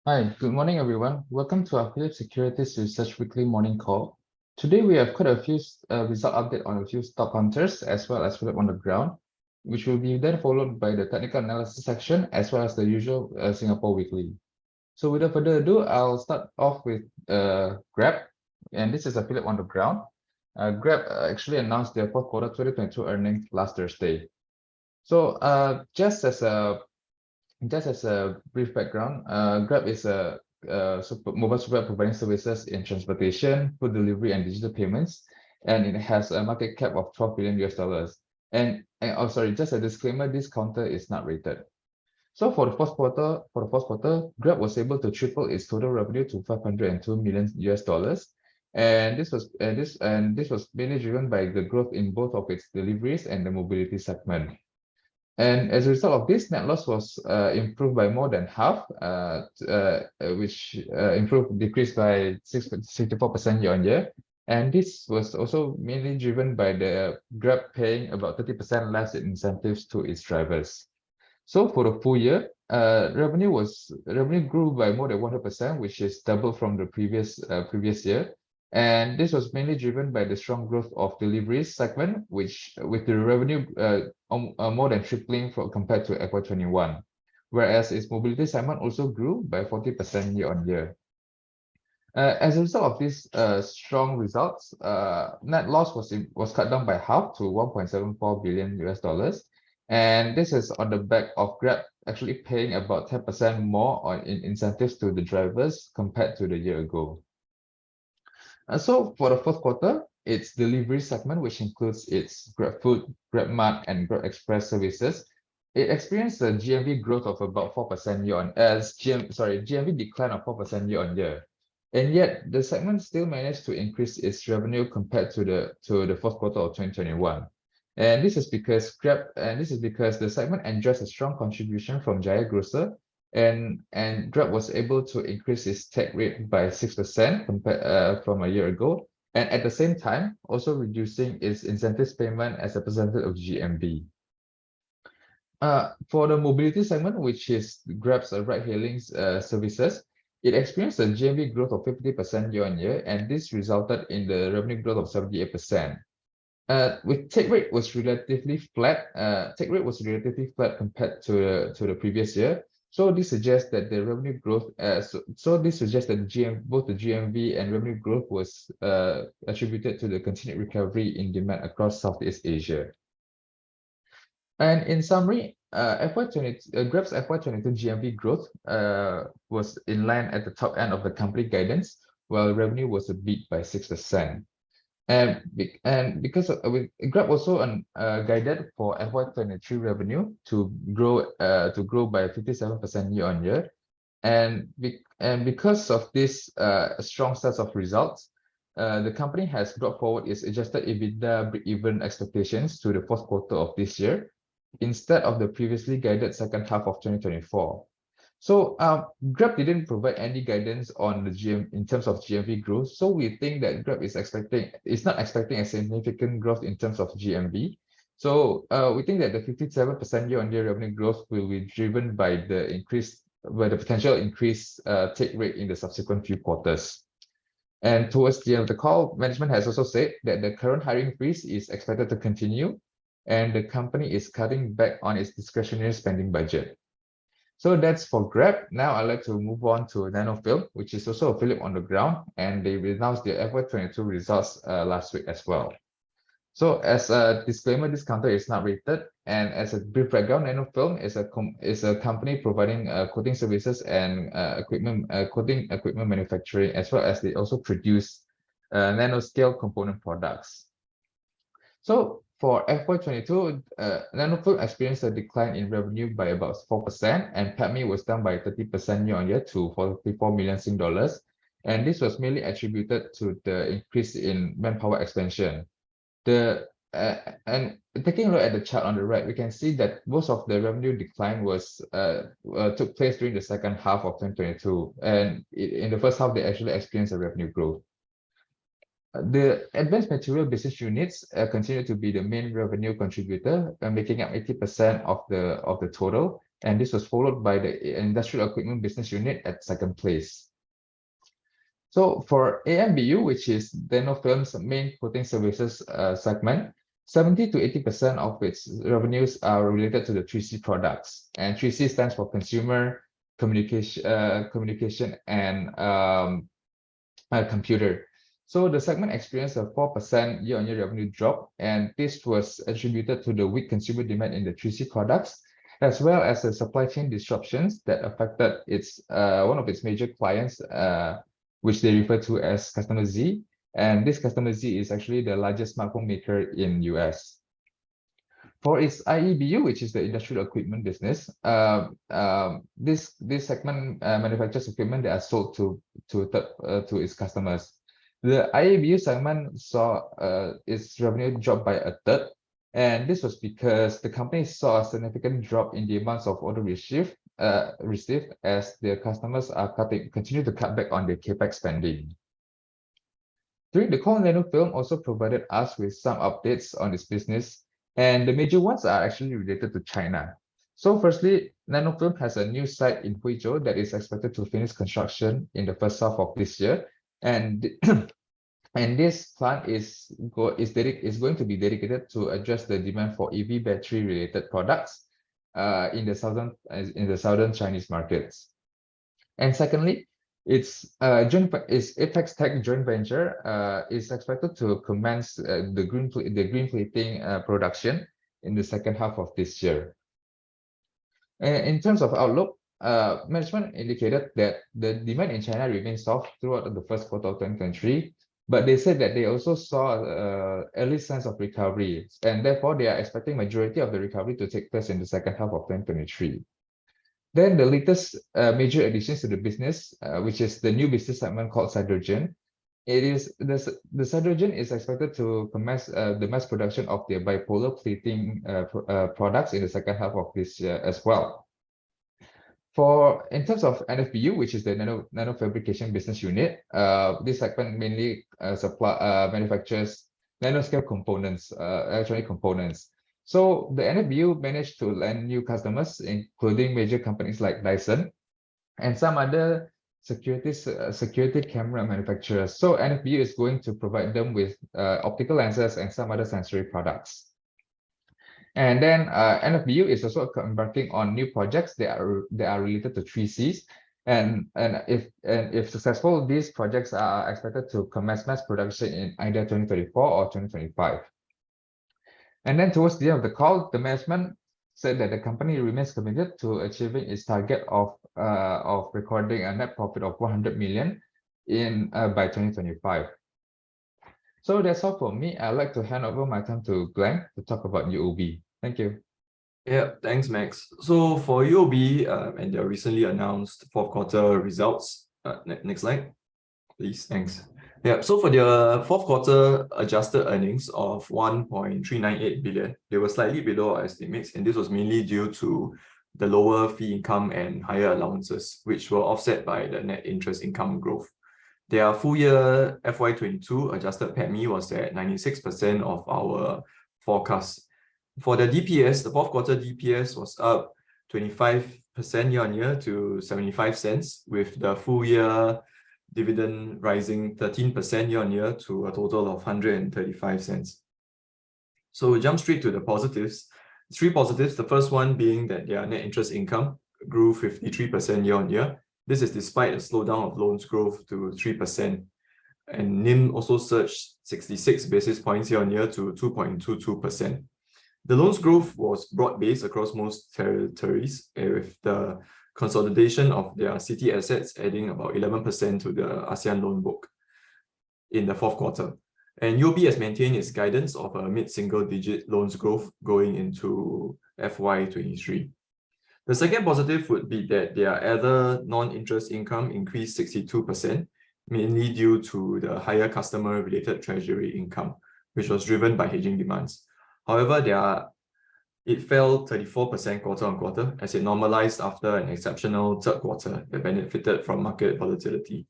Hi, good morning, everyone. Welcome to our Phillip Securities Research Weekly Morning Call. Today, we have quite a few result update on a few stock hunters as well as Phillip on the ground, which will be then followed by the technical analysis section as well as the usual Singapore Weekly. So without further ado, I'll start off with Grab, and this is a Phillip on the ground. Grab actually announced their fourth quarter 2022 earnings last Thursday. So just as a brief background, Grab is a mobile super app providing services in transportation, food delivery, and digital payments, and it has a market cap of $12 billion US. And oh, sorry, just a disclaimer: this counter is not rated. So for the fourth quarter, Grab was able to triple its total revenue to $502 million US, and this was mainly driven by the growth in both of its deliveries and the mobility segment. And as a result of this, net loss was improved by more than half, which decreased by 64% year on year. And this was also mainly driven by the Grab paying about 30% less in incentives to its drivers. So for the full year, revenue grew by more than 100%, which is double from the previous year. And this was mainly driven by the strong growth of deliveries segment, which with the revenue more than tripling compared to FY21, whereas its mobility segment also grew by 40% year on year. As a result of these strong results, net loss was cut down by half to $1.74 billion US, and this is on the back of Grab actually paying about 10% more in incentives to the drivers compared to the year ago. So for the fourth quarter, its delivery segment, which includes its GrabFood, GrabMart, and Grab Express services, it experienced a GMV growth of about 4% GMV decline of 4% year on year. And yet the segment still managed to increase its revenue compared to the fourth quarter of 2021. And this is because the segment enjoys a strong contribution from Jaya Grocer, and Grab was able to increase its take rate by 6% compared from a year ago, and at the same time also reducing its incentives payment as a percentage of GMV. For the mobility segment, which is Grab's ride-hailing services, it experienced a GMV growth of 50% year on year, and this resulted in the revenue growth of 78%. With take rate was relatively flat. Take rate was relatively flat compared to the previous year. So this suggests that the revenue growth. This suggests that both the GMV and revenue growth was attributed to the continued recovery in demand across Southeast Asia. And in summary, Grab's FY22 GMV growth was in line at the top end of the company guidance, while revenue was a beat by 6%. And because Grab also guided for FY23 revenue to grow by 57% year on year, and because of this strong set of results, the company has brought forward its adjusted EBITDA break-even expectations to the fourth quarter of this year, instead of the previously guided second half of 2024. So Grab didn't provide any guidance on the in terms of GMV growth. So we think that Grab is not expecting a significant growth in terms of GMV. So we think that the 57% year-on-year revenue growth will be driven by the potential increase take rate in the subsequent few quarters. And towards the end of the call, management has also said that the current hiring freeze is expected to continue, and the company is cutting back on its discretionary spending budget. So that's for Grab. Now I'd like to move on to Nanofilm, which is also a Phillip on the ground, and they announced their FY22 results last week as well. So as a disclaimer, this counter is not rated, and as a brief background, Nanofilm is a company providing coating services and coating equipment manufacturing, as well as they also produce nanoscale component products. So for FY22, Nanofilm experienced a decline in revenue by about 4%, and PATMI was down by 30% year on year to 44 million Sing dollars. And this was mainly attributed to the increase in manpower expansion. And taking a look at the chart on the right, we can see that most of the revenue decline took place during the second half of 2022, and in the first half they actually experienced a revenue growth. The advanced material business units continue to be the main revenue contributor, making up 80% of the total. and this was followed by the Industrial Equipment Business Unit at second place. So for AMBU, which is Nanofilm's main coating services segment, 70 to 80% of its revenues are related to the 3C products, and 3C stands for consumer, communication, and computer. So the segment experienced a 4% year-on-year revenue drop, and this was attributed to the weak consumer demand in the 3C products, as well as the supply chain disruptions that affected its one of its major clients, which they refer to as Customer Z. And this Customer Z is actually the largest smartphone maker in US. For its IEBU, which is the industrial equipment business, this segment manufactures equipment that are sold to its customers. The IEBU segment saw its revenue drop by a third, and this was because the company saw a significant drop in the amounts of order received as their customers are continue to cut back on their capex spending. During the call, Nanofilm also provided us with some updates on its business, and the major ones are actually related to China. So firstly, Nanofilm has a new site in Huizhou that is expected to finish construction in the first half of this year, and this plant is going to be dedicated to address the demand for EV battery related products in the southern Chinese markets. And secondly, its Apex Tech joint venture is expected to commence the green plating production in the second half of this year. In terms of outlook, management indicated that the demand in China remains soft throughout the first quarter of 2023, but they said that they also saw early signs of recovery, and therefore they are expecting majority of the recovery to take place in the second half of 2023. Then the latest major additions to the business, which is the new business segment called Hydrogen. The Hydrogen is expected to commence the mass production of their bipolar plating products in the second half of this year as well. In terms of NFBU, which is the nano fabrication business unit, this segment mainly manufactures nanoscale components, electronic components. So the NFBU managed to land new customers, including major companies like Dyson and some other security camera manufacturers. So NFBU is going to provide them with optical lenses and some other sensory products. And then NFBU is also embarking on new projects that are related to 3Cs. And if successful, these projects are expected to commence mass production in either 2024 or 2025. And then towards the end of the call, the management said that the company remains committed to achieving its target of recording a net profit of 100 million by 2025. So that's all for me. I'd like to hand over my time to Glenn to talk about UOB. Thank you. Yeah, thanks, Max. So for UOB and their recently announced fourth quarter results, next slide, please. Thanks. Yeah, so for their fourth quarter adjusted earnings of 1.398 billion, they were slightly below our estimates, and this was mainly due to the lower fee income and higher allowances, which were offset by the net interest income growth. Their full year FY22 adjusted PATMI was at 96% of our forecast. For the DPS, the fourth quarter DPS was up 25% year-on-year to 75 cents, with the full year dividend rising 13% year-on-year to a total of 135 cents. So we jump straight to the positives. Three positives, the first one being that their net interest income grew 53% year-on-year. This is despite a slowdown of loans growth to 3%. And NIM also surged 66 basis points year-on-year to 2.22%. The loans growth was broad-based across most territories, with the consolidation of their city assets adding about 11% to the ASEAN loan book in the fourth quarter. And UOB has maintained its guidance of a mid-single-digit loans growth going into FY23. The second positive would be that their other non-interest income increased 62%, mainly due to the higher customer-related treasury income, which was driven by hedging demands. However, it fell 34% quarter-on-quarter as it normalized after an exceptional third quarter that benefited from market volatility.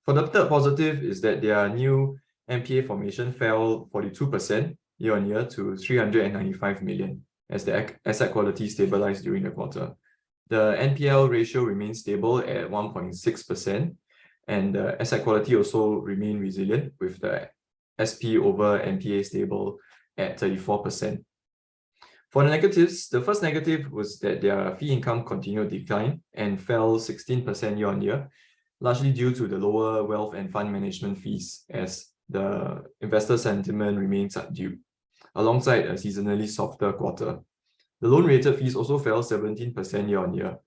For the third positive is that their new NPA formation fell 42% year-on-year to 395 million as the asset quality stabilized during the quarter. The NPL ratio remains stable at 1.6%, and the asset quality also remained resilient, with the SP over NPA stable at 34%. For the negatives, the first negative was that their fee income continued to decline and fell 16% year-on-year, largely due to the lower wealth and fund management fees as the investor sentiment remains subdued, alongside a seasonally softer quarter. The loan-related fees also fell 17% year-on-year.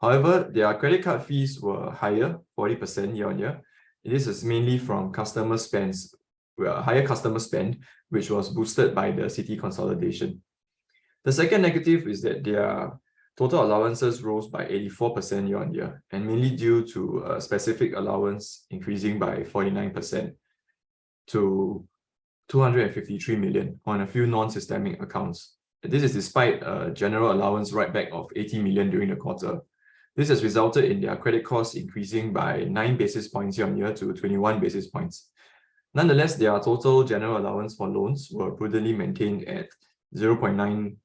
However, their credit card fees were higher, 40% year-on-year. This is mainly from higher customer spend, which was boosted by the city consolidation. The second negative is that their total allowances rose by 84% year-on-year, and mainly due to a specific allowance increasing by 49% to 253 million on a few non-systemic accounts. This is despite a general allowance write-back of 80 million during the quarter. This has resulted in their credit costs increasing by 9 basis points year-on-year to 21 basis points. Nonetheless, their total general allowance for loans were prudently maintained at 0.9%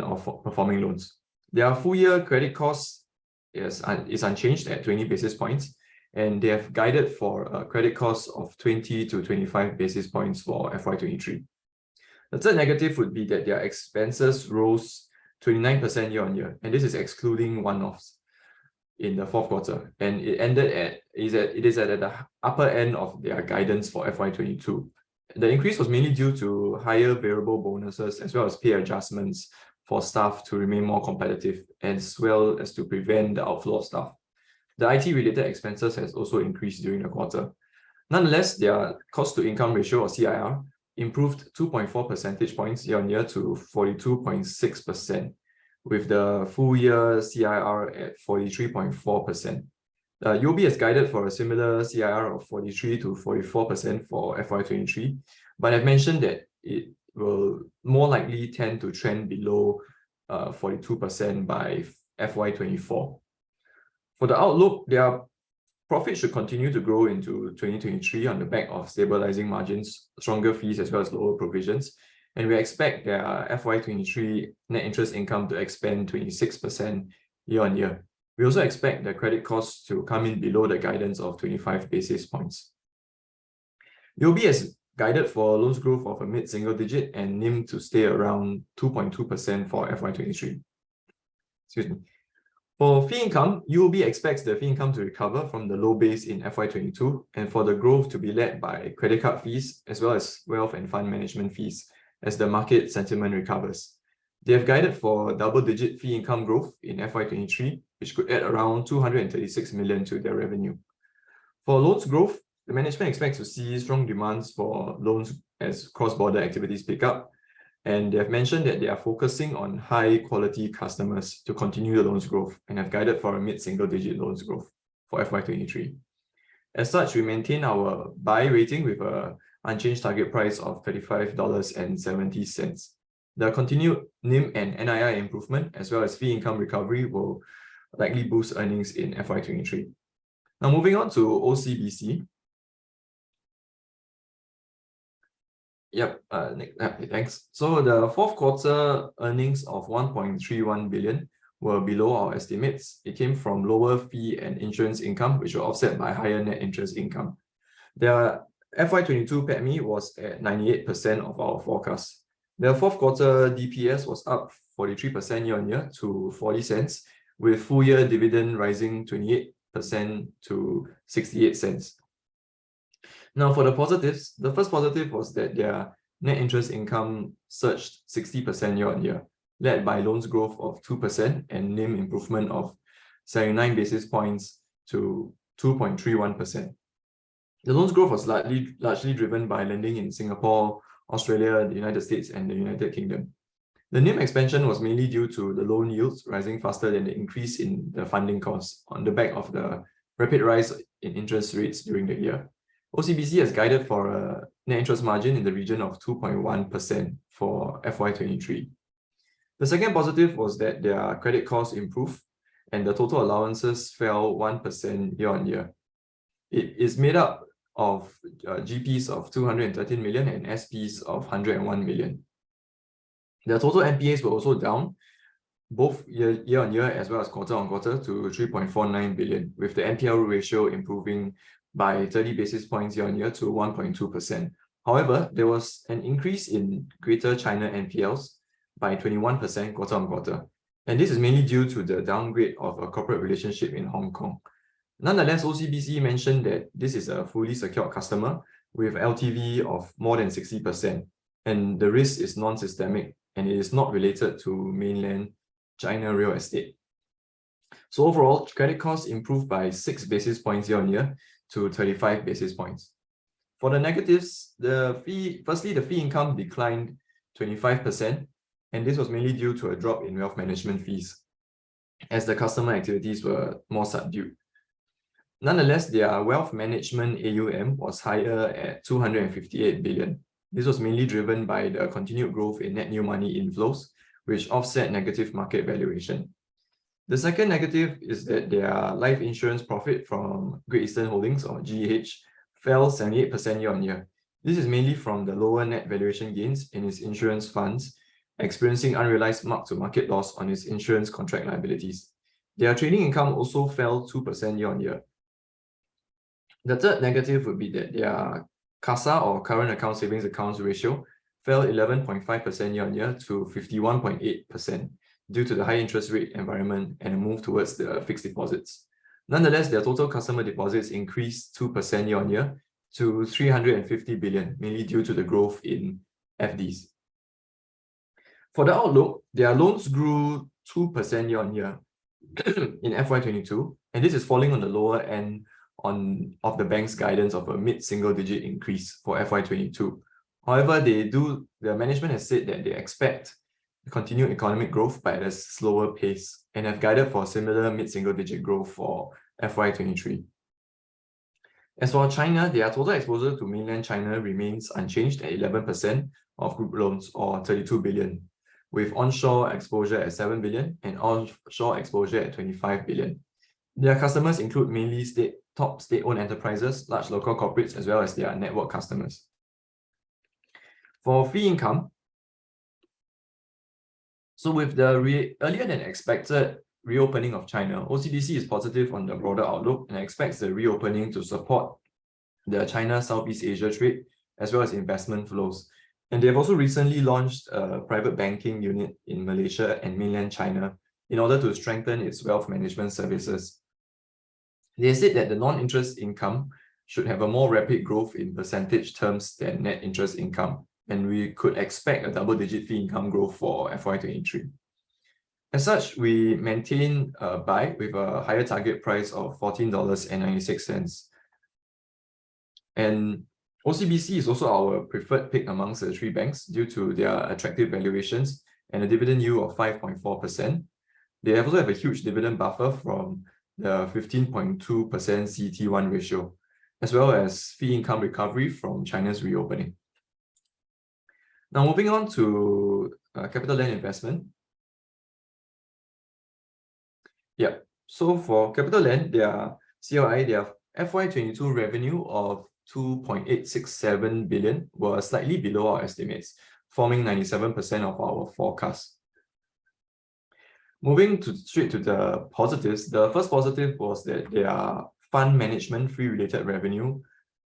of performing loans. Their full-year credit cost is unchanged at 20 basis points, and they have guided for a credit cost of 20 to 25 basis points for FY23. The third negative would be that their expenses rose 29% year-on-year, and this is excluding one-offs in the fourth quarter, and it is at the upper end of their guidance for FY22. The increase was mainly due to higher variable bonuses as well as pay adjustments for staff to remain more competitive, as well as to prevent the outflow of staff. The IT-related expenses has also increased during the quarter. Nonetheless, their cost-to-income ratio, or CIR, improved 2.4 percentage points year-on-year to 42.6%, with the full-year CIR at 43.4%. UOB has guided for a similar CIR of 43 to 44% for FY23, but I've mentioned that it will more likely tend to trend below 42% by FY24. For the outlook, their profit should continue to grow into 2023 on the back of stabilizing margins, stronger fees, as well as lower provisions, and we expect their FY23 net interest income to expand 26% year-on-year. We also expect the credit costs to come in below the guidance of 25 basis points. UOB has guided for loans growth of a mid-single digit and NIM to stay around 2.2% for FY23. Excuse me. For fee income, UOB expects the fee income to recover from the low base in FY22 and for the growth to be led by credit card fees as well as wealth and fund management fees as the market sentiment recovers. They have guided for double-digit fee income growth in FY23, which could add around 236 million to their revenue. For loans growth, the management expects to see strong demands for loans as cross-border activities pick up, and they have mentioned that they are focusing on high-quality customers to continue the loans growth and have guided for a mid-single-digit loans growth for FY23. As such, we maintain our buy rating with an unchanged target price of $35.70. The continued NIM and NII improvement, as well as fee income recovery, will likely boost earnings in FY23. Now, moving on to OCBC. Thanks. So the fourth quarter earnings of 1.31 billion were below our estimates. It came from lower fee and insurance income, which were offset by higher net interest income. Their FY22 PATMI was at 98% of our forecast. The fourth quarter DPS was up 43% year-on-year to 40 cents, with full-year dividend rising 28% to 68 cents. Now, for the positives, the first positive was that their net interest income surged 60% year-on-year, led by loans growth of 2% and NIM improvement of 79 basis points to 2.31%. The loans growth was largely driven by lending in Singapore, Australia, the United States, and the United Kingdom. The NIM expansion was mainly due to the loan yields rising faster than the increase in the funding costs on the back of the rapid rise in interest rates during the year. OCBC has guided for a net interest margin in the region of 2.1% for FY23. The second positive was that their credit costs improved and the total allowances fell 1% year-on-year. It is made up of GPs of 213 million and SPs of 101 million. The total NPAs were also down both year-on-year as well as quarter-on-quarter to 3.49 billion, with the NPL ratio improving by 30 basis points year-on-year to 1.2%. However, there was an increase in Greater China NPLs by 21% quarter-on-quarter, and this is mainly due to the downgrade of a corporate relationship in Hong Kong. Nonetheless, OCBC mentioned that this is a fully secured customer with LTV of more than 60%, and the risk is non-systemic and it is not related to mainland China real estate. So overall, credit costs improved by 6 basis points year-on-year to 35 basis points. For the negatives, firstly, the fee income declined 25%, and this was mainly due to a drop in wealth management fees, as the customer activities were more subdued. Nonetheless, their wealth management AUM was higher at 258 billion. This was mainly driven by the continued growth in net new money inflows, which offset negative market valuation. The second negative is that their life insurance profit from Great Eastern Holdings, or GEH, fell 78% year-on-year. This is mainly from the lower net valuation gains in its insurance funds, experiencing unrealized mark-to-market loss on its insurance contract liabilities. Their trading income also fell 2% year-on-year. The third negative would be that their CASA, or current account savings accounts ratio, fell 11.5% year-on-year to 51.8% due to the high interest rate environment and a move towards the fixed deposits. Nonetheless, their total customer deposits increased 2% year-on-year to 350 billion, mainly due to the growth in FDs. For the outlook, their loans grew 2% year-on-year in FY22, and this is falling on the lower end of the bank's guidance of a mid-single-digit increase for FY22. However, the management has said that they expect continued economic growth by a slower pace and have guided for similar mid-single-digit growth for FY23. As for China, their total exposure to mainland China remains unchanged at 11% of group loans, or 32 billion, with onshore exposure at 7 billion and offshore exposure at 25 billion. Their customers include mainly top state-owned enterprises, large local corporates, as well as their network customers. For fee income, so with the earlier than expected reopening of China, OCBC is positive on the broader outlook and expects the reopening to support the China-Southeast Asia trade as well as investment flows. And they have also recently launched a private banking unit in Malaysia and mainland China in order to strengthen its wealth management services. They said that the non-interest income should have a more rapid growth in percentage terms than net interest income, and we could expect a double-digit fee income growth for FY23. As such, we maintain a buy with a higher target price of $14.96. And OCBC is also our preferred pick amongst the three banks due to their attractive valuations and a dividend yield of 5.4%. They also have a huge dividend buffer from the 15.2% CET1 ratio, as well as fee income recovery from China's reopening. Now, moving on to CapitaLand investment. Yeah, so for CapitaLand, their CLI, their FY22 revenue of 2.867 billion were slightly below our estimates, forming 97% of our forecast. Moving straight to the positives, the first positive was that their fund management fee-related revenue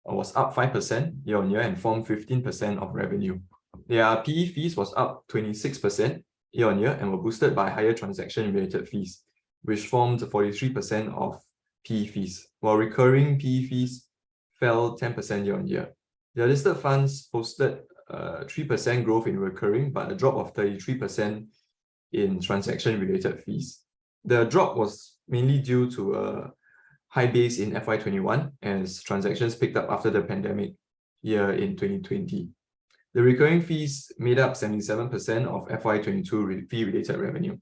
was up 5% year-on-year and formed 15% of revenue. Their PE fees was up 26% year-on-year and were boosted by higher transaction-related fees, which formed 43% of PE fees, while recurring PE fees fell 10% year-on-year. Their listed funds posted 3% growth in recurring, but a drop of 33% in transaction-related fees. The drop was mainly due to a high base in FY21 as transactions picked up after the pandemic year in 2020. The recurring fees made up 77% of FY22 fee-related revenue.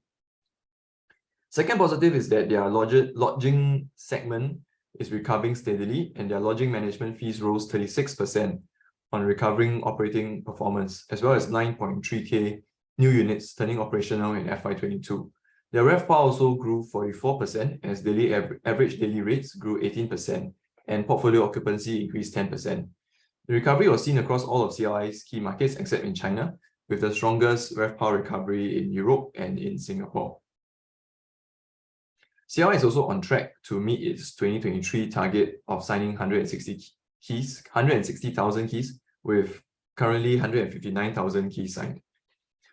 Second positive is that their lodging segment is recovering steadily, and their lodging management fees rose 36% on recovering operating performance, as well as 9.3K new units turning operational in FY22. Their RevPAR also grew 44% as average daily rates grew 18% and portfolio occupancy increased 10%. The recovery was seen across all of CLI's key markets except in China, with the strongest RevPAR recovery in Europe and in Singapore. CLI is also on track to meet its 2023 target of signing 160,000 keys, with currently 159,000 keys signed.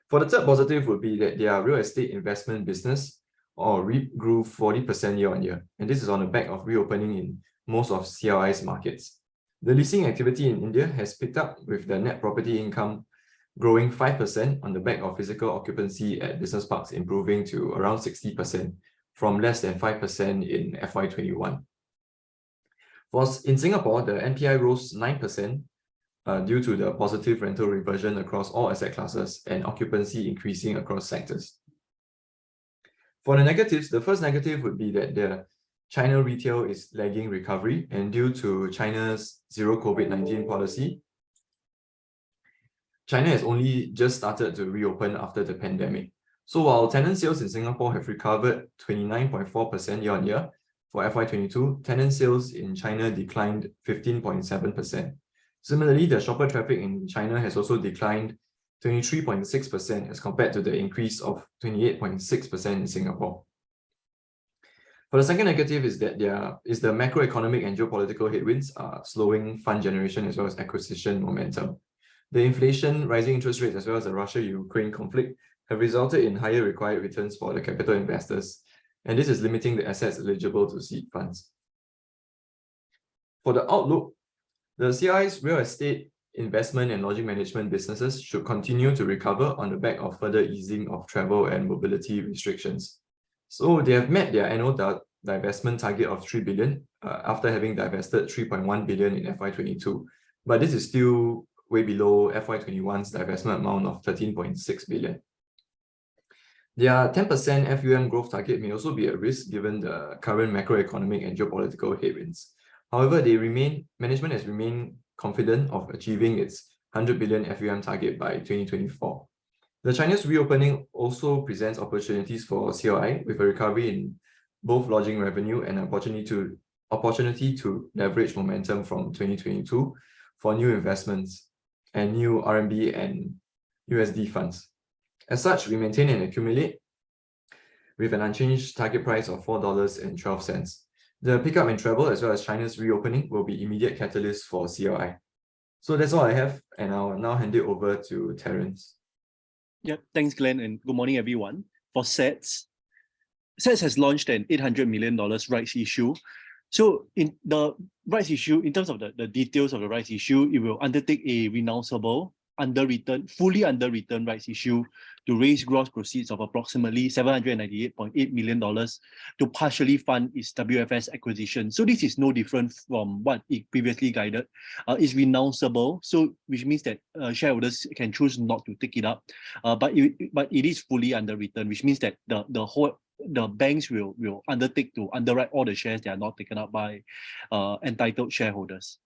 For the third positive would be that their real estate investment business, or REIT, grew 40% year-on-year, and this is on the back of reopening in most of CLI's markets. The leasing activity in India has picked up, with the net property income growing 5% on the back of physical occupancy at business parks improving to around 60% from less than 5% in FY21. In Singapore, the NPI rose 9% due to the positive rental reversion across all asset classes and occupancy increasing across sectors. For the negatives, the first negative would be that the China retail is lagging recovery, and due to China's zero COVID-19 policy, China has only just started to reopen after the pandemic. So while tenant sales in Singapore have recovered 29.4% year-on-year, for FY22, tenant sales in China declined 15.7%. Similarly, the shopper traffic in China has also declined 23.6% as compared to the increase of 28.6% in Singapore. For the second negative is that the macroeconomic and geopolitical headwinds are slowing fund generation as well as acquisition momentum. The inflation, rising interest rates, as well as the Russia-Ukraine conflict have resulted in higher required returns for the capital investors, and this is limiting the assets eligible to seed funds. For the outlook, the CLI's real estate investment and lodging management businesses should continue to recover on the back of further easing of travel and mobility restrictions. So they have met their annual divestment target of 3 billion after having divested 3.1 billion in FY22, but this is still way below FY21's divestment amount of 13.6 billion. Their 10% FUM growth target may also be at risk given the current macroeconomic and geopolitical headwinds. However, management has remained confident of achieving its 100 billion FUM target by 2024. The China's reopening also presents opportunities for CLI, with a recovery in both lodging revenue and opportunity to leverage momentum from 2022 for new investments and new RMB and USD funds. As such, we maintain and accumulate with an unchanged target price of $4.12. The pickup in travel as well as China's reopening will be immediate catalysts for CLI. So that's all I have, and I'll now hand it over to Terence. Yep, thanks Glenn, and good morning everyone. For SATS has launched an $800 million rights issue. So in the rights issue, in terms of the details of the rights issue, it will undertake a renounceable, fully underwritten rights issue to raise gross proceeds of approximately $798.8 million to partially fund its WFS acquisition. So this is no different from what it previously guided. It's renounceable, so which means that shareholders can choose not to take it up. But it is fully underwritten, which means that the banks will undertake to underwrite all the shares that are not taken up by entitled shareholders.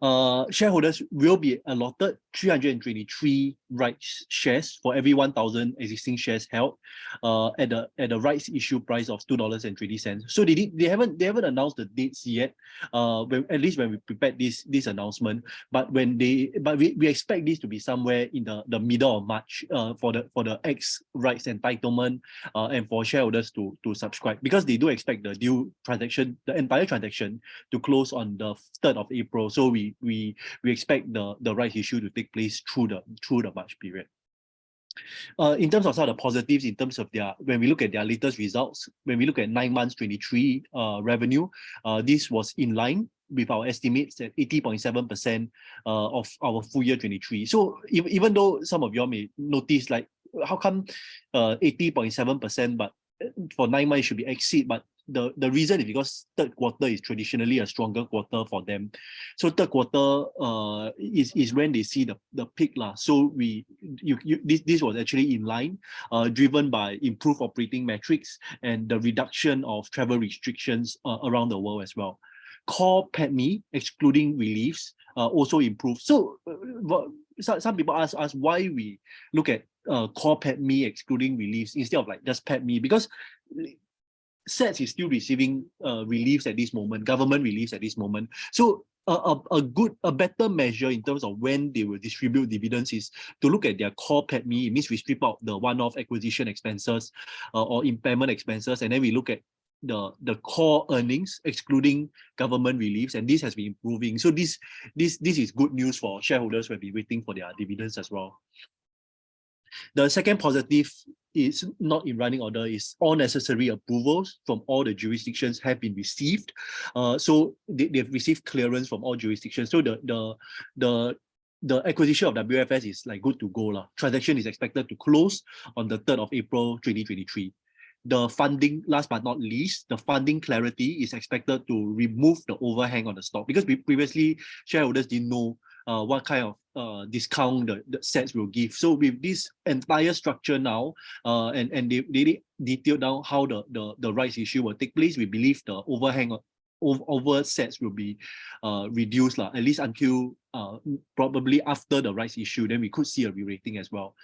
Shareholders will be allotted 323 rights shares for every 1,000 existing shares held at the rights issue price of $2.20. So they haven't announced the dates yet. At least when we prepared this announcement, but we expect this to be somewhere in the middle of March for the X rights entitlement and for shareholders to subscribe, because they do expect the entire transaction to close on the 3rd of April. So we expect the rights issue to take place through the March period. In terms of some of the positives, in terms of when we look at their latest results, when we look at 9 months 23 revenue, this was in line with our estimates at 80.7% of our full year 23. So even though some of you all may notice, like, how come 80.7%, but for 9 months it should be exceed, but the reason is because third quarter is traditionally a stronger quarter for them. So third quarter is when they see the peak lah. So this was actually in line, driven by improved operating metrics and the reduction of travel restrictions around the world as well. Core PATMI, excluding reliefs, also improved. So some people ask us why we look at core PATMI excluding reliefs instead of like just PATMI, because SATS is still receiving reliefs at this moment, government reliefs at this moment. So a better measure in terms of when they will distribute dividends is to look at their core PATMI. It means we strip out the one-off acquisition expenses or impairment expenses, and then we look at the core earnings excluding government reliefs, and this has been improving. So this is good news for shareholders who have been waiting for their dividends as well. The second positive is not in running order, is all necessary approvals from all the jurisdictions have been received. So they've received clearance from all jurisdictions. So the acquisition of WFS is like good to go lah. Transaction is expected to close on the 3rd of April 2023. The funding, last but not least, the funding clarity is expected to remove the overhang on the stock, because previously shareholders didn't know what kind of discount the SATS will give. So with this entire structure now, and they detailed down how the rights issue will take place, we believe the overhang over SATS will be reduced, at least until probably after the rights issue, then we could see a re-rating as well.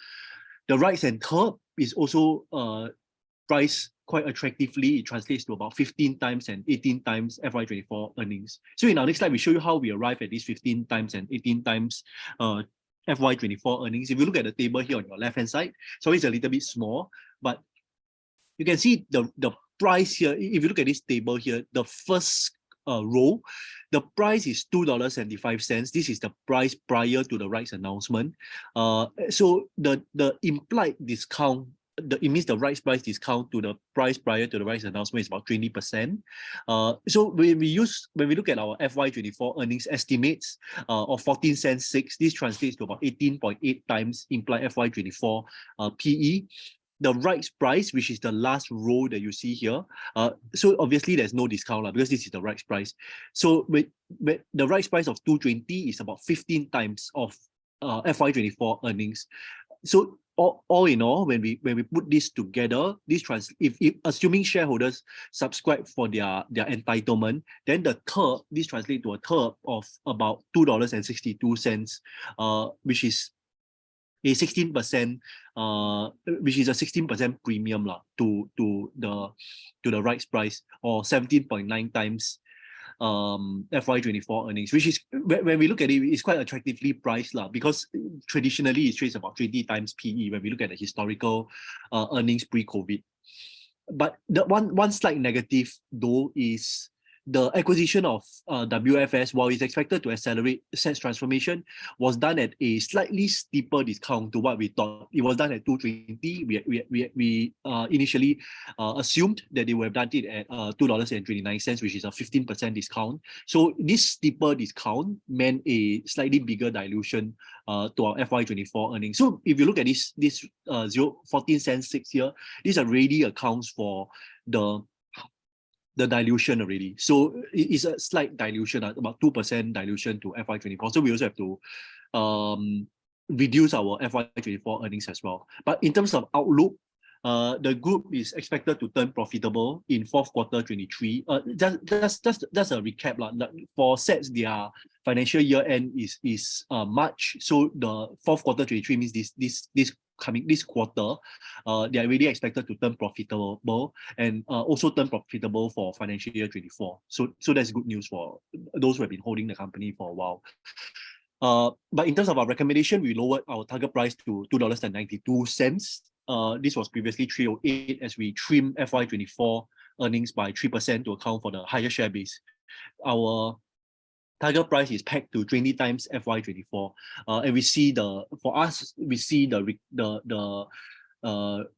The rights and TERP is also priced quite attractively. It translates to about 15 times and 18 times FY24 earnings. So in our next slide, we show you how we arrive at these 15 times and 18 times FY24 earnings. If you look at the table here on your left-hand side, so it's a little bit small, but you can see the price here. If you look at this table here, the first row, the price is $2.75. This is the price prior to the rights announcement. So the implied discount, it means the rights price discount to the price prior to the rights announcement is about 20%. So when we look at our FY24 earnings estimates of 14 cents 6, this translates to about 18.8 times implied FY24 PE. The rights price, which is the last row that you see here, so obviously there's no discount because this is the rights price. So with the rights price of 220 is about 15 times of FY24 earnings. So all in all, when we put this together, if assuming shareholders subscribe for their entitlement, then the TERP, this translates to a TERP of about $2.62, which is a 16%, which is a 16% premium to the rights price, or 17.9 times FY24 earnings, which is, when we look at it, it's quite attractively priced because traditionally it trades about 20 times PE when we look at the historical earnings pre-COVID. But the one slight negative though is the acquisition of WFS, while it's expected to accelerate SATS transformation, was done at a slightly steeper discount to what we thought. It was done at 220. We initially assumed that they would have done it at $2.29, which is a 15% discount. So this steeper discount meant a slightly bigger dilution to our FY24 earnings. So if you look at this 14 cents 6 here, this already accounts for the dilution already. So it's a slight dilution, about 2% dilution to FY24. So we also have to reduce our FY24 earnings as well. But in terms of outlook, the group is expected to turn profitable in fourth quarter 23. Just a recap for SATS, their financial year end is March. So the fourth quarter 23 means this quarter, they are really expected to turn profitable and also turn profitable for financial year 24. So that's good news for those who have been holding the company for a while. But in terms of our recommendation, we lowered our target price to $2.92. This was previously $3.08 as we trim FY24 earnings by 3% to account for the higher share base. Our target price is pegged to 20 times FY24, and we see the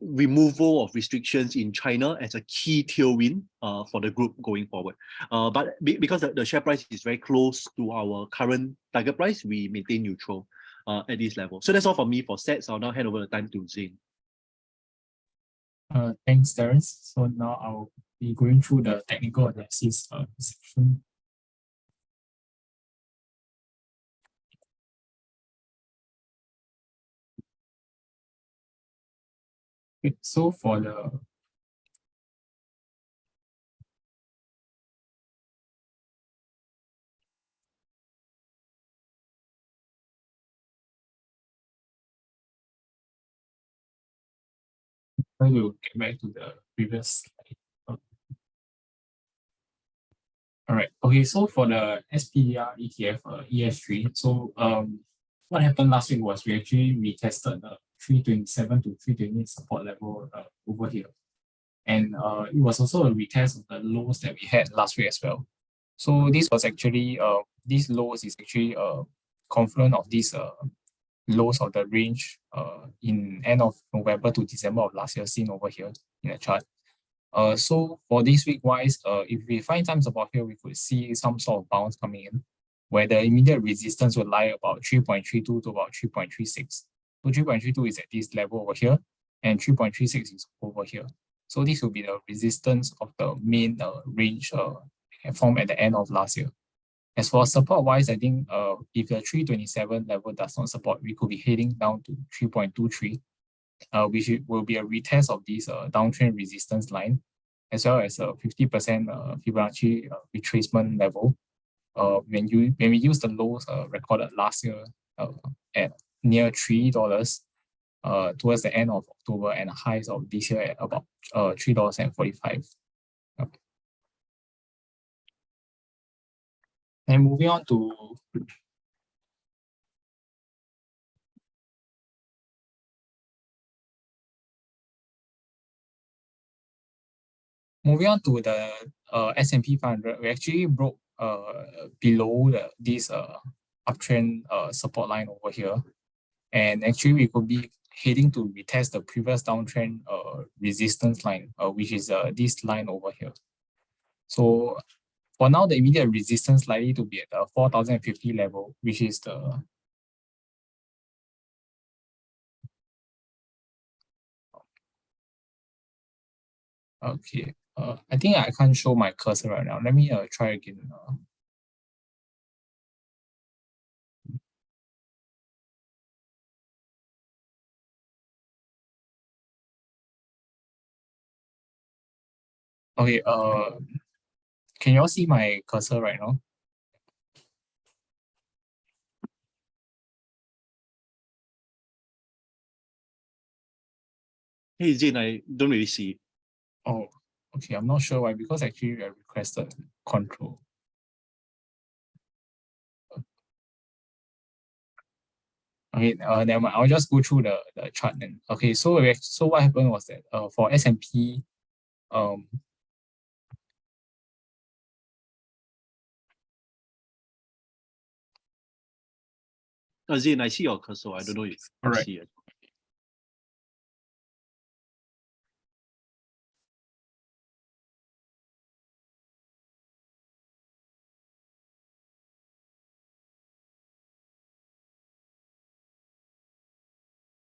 removal of restrictions in China as a key tailwind for the group going forward. But because the share price is very close to our current target price, we maintain neutral at this level. So that's all from me for SATS. I'll now hand over the time to Zane. Thanks, Terence. So now I'll be going through the technical analysis section. Okay, so for the try to get back to the previous slide. All right. Okay. So for the SPDR ETF ES3, so what happened last week was we actually retested the 327 to 328 support level over here, and it was also a retest of the lows that we had last week as well. So this was actually these lows is actually confluent of these lows of the range in end of November to December of last year, seen over here in the chart. So for this week wise, if we find some support here, we could see some sort of bounce coming in, where the immediate resistance would lie about 3.32 to about 3.36. So 3.32 is at this level over here, and 3.36 is over here. So this will be the resistance of the main range formed at the end of last year. As for support wise, I think if the 327 level does not support, we could be heading down to 3.23. Which will be a retest of this downtrend resistance line, as well as a 50% Fibonacci retracement level. When we use the lows recorded last year at near $3 towards the end of October, and highs of this year at about $3.45. Okay. And moving on to the S&P 500, we actually broke below this uptrend support line over here, and actually we could be heading to retest the previous downtrend resistance line, which is this line over here. So for now, the immediate resistance likely to be at the 4,050 level, which is the okay. I think I can't show my cursor right now. Let me try again. Okay. Can you all see my cursor right now? Hey, Zane, I don't really see it. Oh, okay. I'm not sure why, because actually I requested control. Okay, never mind. I'll just go through the chart then. Okay, so what happened was that for S&P, Zane, I see your cursor. I don't know if you Alright. see it.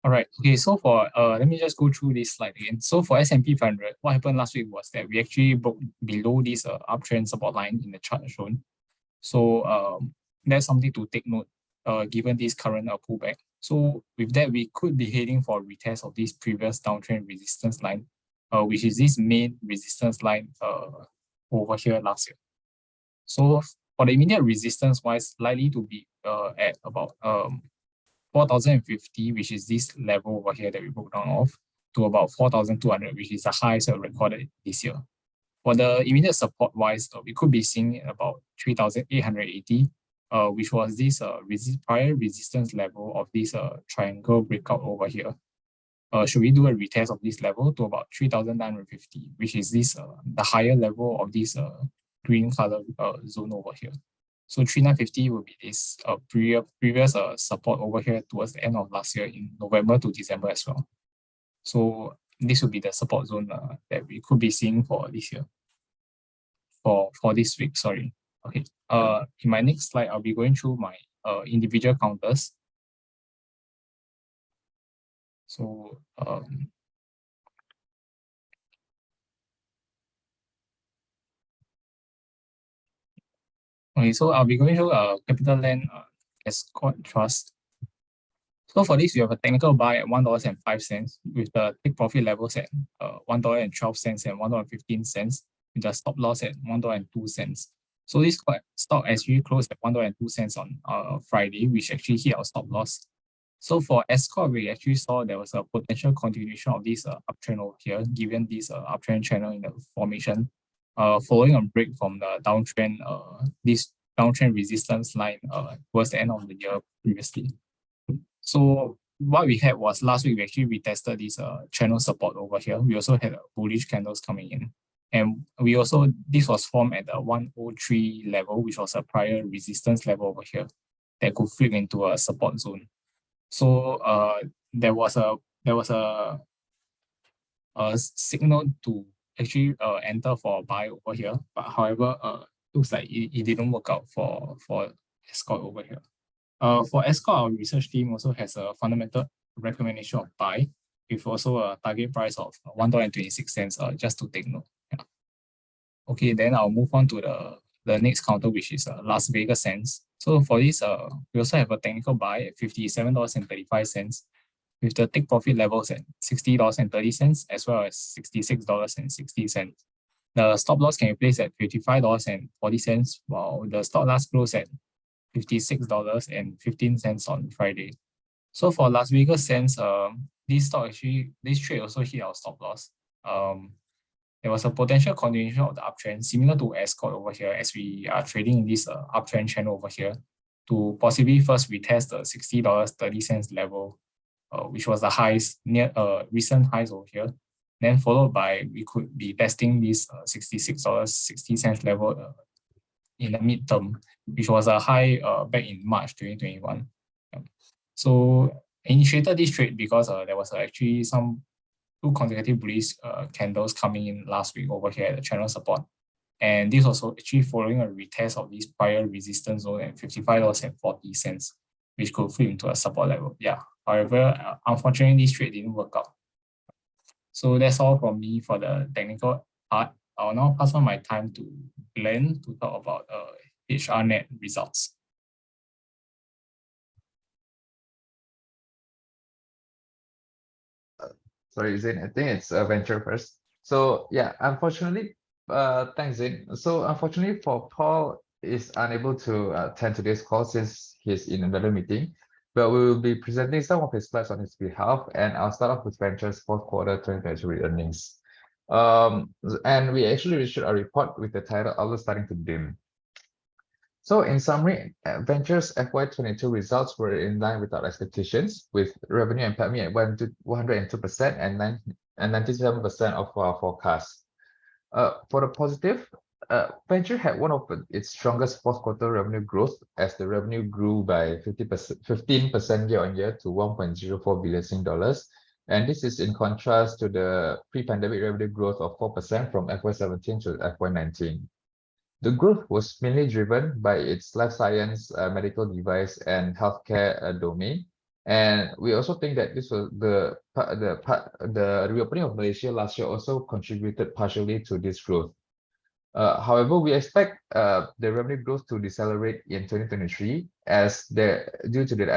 All right. Okay. So for let me just go through this slide again. So for S&P 500, what happened last week was that we actually broke below this uptrend support line in the chart shown. So that's something to take note given this current pullback. So with that, we could be heading for a retest of this previous downtrend resistance line, which is this main resistance line over here last year. So for the immediate resistance wise, likely to be at about 4,050, which is this level over here that we broke down off, to about 4,200, which is the highest recorded this year. For the immediate support wise, we could be seeing about 3,880, which was this prior resistance level of this triangle breakout over here. Should we do a retest of this level to about 3,950, which is this the higher level of this green color zone over here. So 3,950 will be this previous support over here towards the end of last year in November to December as well. So this will be the support zone that we could be seeing for this year. For this week, sorry. Okay. In my next slide, I'll be going through my individual counters. So okay, so I'll be going through CapitaLand Escort Trust. So for this, we have a technical buy at $1.05 with the take profit levels at $1.12 and $1.15 with the stop loss at $1.02. So this stock actually closed at $1.02 on Friday, which actually hit our stop loss. So for Escort, we actually saw there was a potential continuation of this uptrend over here, given this uptrend channel in the formation. following a break from the downtrend, this downtrend resistance line towards the end of the year previously. So what we had was last week we actually retested this channel support over here. We also had bullish candles coming in. And we also, this was formed at the 103 level, which was a prior resistance level over here that could flip into a support zone. So there was a signal to actually enter for a buy over here, but however, looks like it didn't work out for Escort over here. For Escort, our research team also has a fundamental recommendation of buy, with also a target price of $1.26, just to take note. Yeah. Okay, then I'll move on to the next counter, which is Las Vegas Sands. So for this, we also have a technical buy at $57.35, with the take profit levels at $60.30 as well as $66.60. The stop loss can be placed at $55.40, while the stop loss closed at $56.15 on Friday. So for Las Vegas Sands, this trade also hit our stop loss. There was a potential continuation of the uptrend, similar to Escort over here, as we are trading in this uptrend channel over here, to possibly first retest the $60.30 level, which was the highest near recent highs over here. Then followed by, we could be testing this $66.60 level in the midterm, which was a high back in March 2021. So I initiated this trade because there was actually two consecutive bullish candles coming in last week over here at the channel support. And this was actually following a retest of this prior resistance zone at $55.40, which could flip into a support level. Yeah. However, unfortunately, this trade didn't work out. So that's all from me for the technical part. I'll now pass on my time to Glenn to talk about HRnet results. Sorry, Zain, I think it's Venture first. So yeah, unfortunately, thanks, Zain. So unfortunately for Paul is unable to attend today's call since he's in another meeting, but we will be presenting some of his slides on his behalf, and I'll start off with Venture's fourth quarter 2023 earnings. And we actually issued a report with the title "Outlook Starting to Dim." So in summary, Venture's FY22 results were in line with our expectations, with revenue and PATMI at 102% and 97% of our forecast. For the positive, Venture had one of its strongest fourth quarter revenue growth, as the revenue grew by 15% year on year to 1.04 billion Sing dollars. And this is in contrast to the pre-pandemic revenue growth of 4% from FY17 to FY19. The growth was mainly driven by its life science, medical device, and healthcare domain. And we also think that this was the reopening of Malaysia last year also contributed partially to this growth. However, we expect the revenue growth to decelerate in 2023 as due to the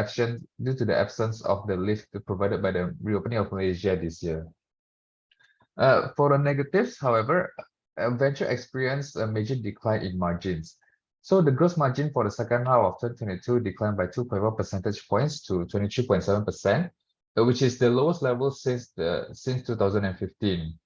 absence of the lift provided by the reopening of Malaysia this year. For the negatives, however, Venture experienced a major decline in margins. So the gross margin for the second half of 2022 declined by 2.1 percentage points to 23.7%, which is the lowest level since 2015.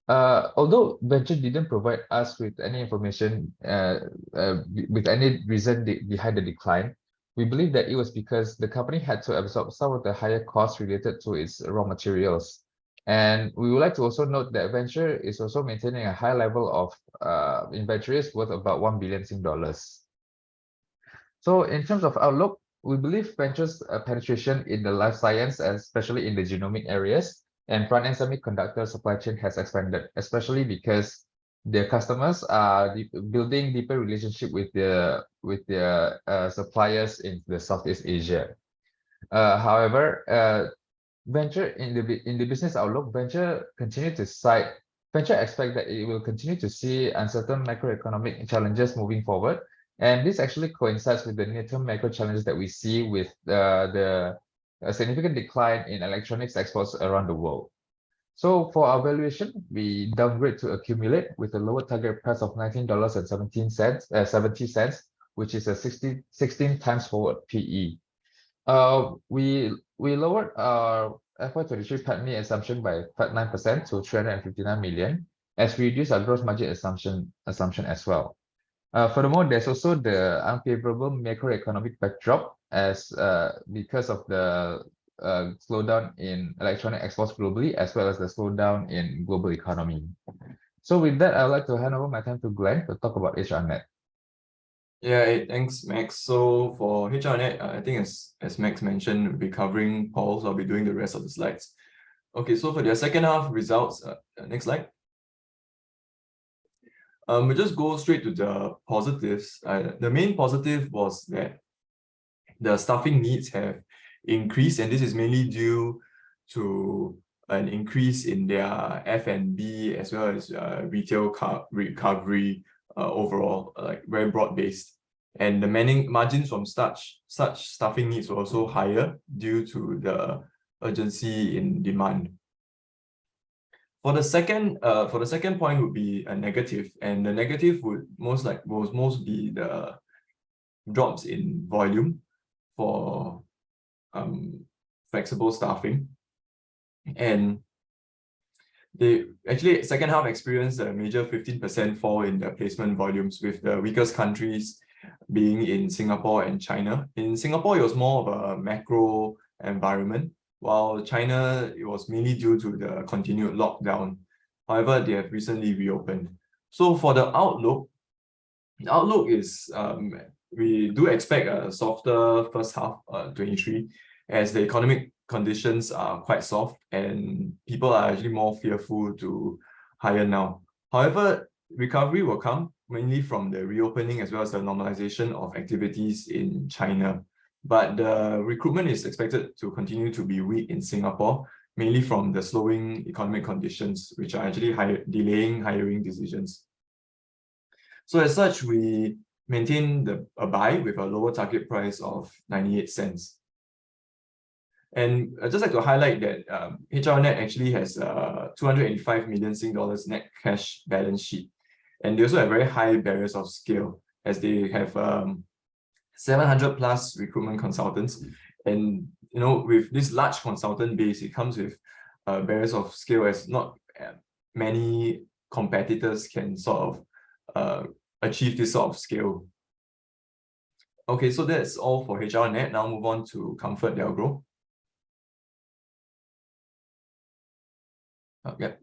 Although Venture didn't provide us with any information with any reason behind the decline, we believe that it was because the company had to absorb some of the higher costs related to its raw materials. And we would like to also note that Venture is also maintaining a high level of inventories worth about 1 billion Sing dollars. So in terms of outlook, we believe Venture's penetration in the life science, especially in the genomic areas, and front-end semiconductor supply chain has expanded, especially because their customers are building deeper relationship with their suppliers in the Southeast Asia. However, Venture in the business outlook, Venture expect that it will continue to see uncertain macroeconomic challenges moving forward, and this actually coincides with the near-term macro challenges that we see with the significant decline in electronics exports around the world. So for our valuation, we downgrade to accumulate with a lower target price of $19.70, which is a 16 times forward PE. We lowered our FY23 PATMI assumption by 9% to 359 million, as we reduce our gross margin assumption as well. Furthermore, there's also the unfavorable macroeconomic backdrop as because of the slowdown in electronic exports globally, as well as the slowdown in global economy. So with that, I'd like to hand over my time to Glenn to talk about HRNet. Yeah, thanks, Max. So for HRNet, I think as Max mentioned, we'll be covering Paul, so I'll be doing the rest of the slides. Okay, so for their second half results, next slide. We'll just go straight to the positives. The main positive was that the staffing needs have increased, and this is mainly due to an increase in their F&B as well as retail recovery overall, like very broad-based. And the margins from such staffing needs were also higher due to the urgency in demand. For the second point would be a negative, and the negative would most be the drops in volume for flexible staffing. And they actually second half experienced a major 15% fall in the placement volumes, with the weakest countries being in Singapore and China. In Singapore, it was more of a macro environment, while China, it was mainly due to the continued lockdown. However, they have recently reopened. So for the outlook is we do expect a softer first half 23, as the economic conditions are quite soft and people are actually more fearful to hire now. However, recovery will come mainly from the reopening as well as the normalization of activities in China. But the recruitment is expected to continue to be weak in Singapore, mainly from the slowing economic conditions, which are actually delaying hiring decisions. So as such, we maintain a buy with a lower target price of 98 cents. And I'd just like to highlight that HRNet actually has 285 million Sing dollars net cash balance sheet. And they also have very high barriers of scale, as they have 700 plus recruitment consultants. And with this large consultant base, it comes with barriers of scale, as not many competitors can sort of achieve this sort of scale. Okay, so that's all for HRNet. Now move on to ComfortDelGro.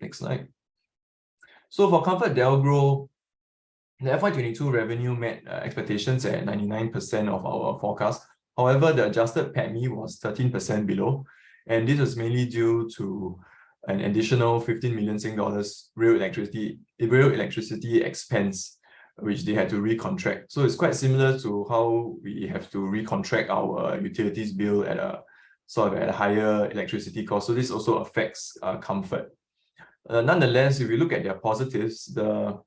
Next slide. So for ComfortDelGro, the FY22 revenue met expectations at 99% of our forecast. However, the adjusted PATMI was 13% below, and this was mainly due to an additional 15 million Sing dollars real electricity expense, which they had to recontract. So it's quite similar to how we have to recontract our utilities bill at a higher electricity cost. So this also affects Comfort. Nonetheless, if you look at their positives, the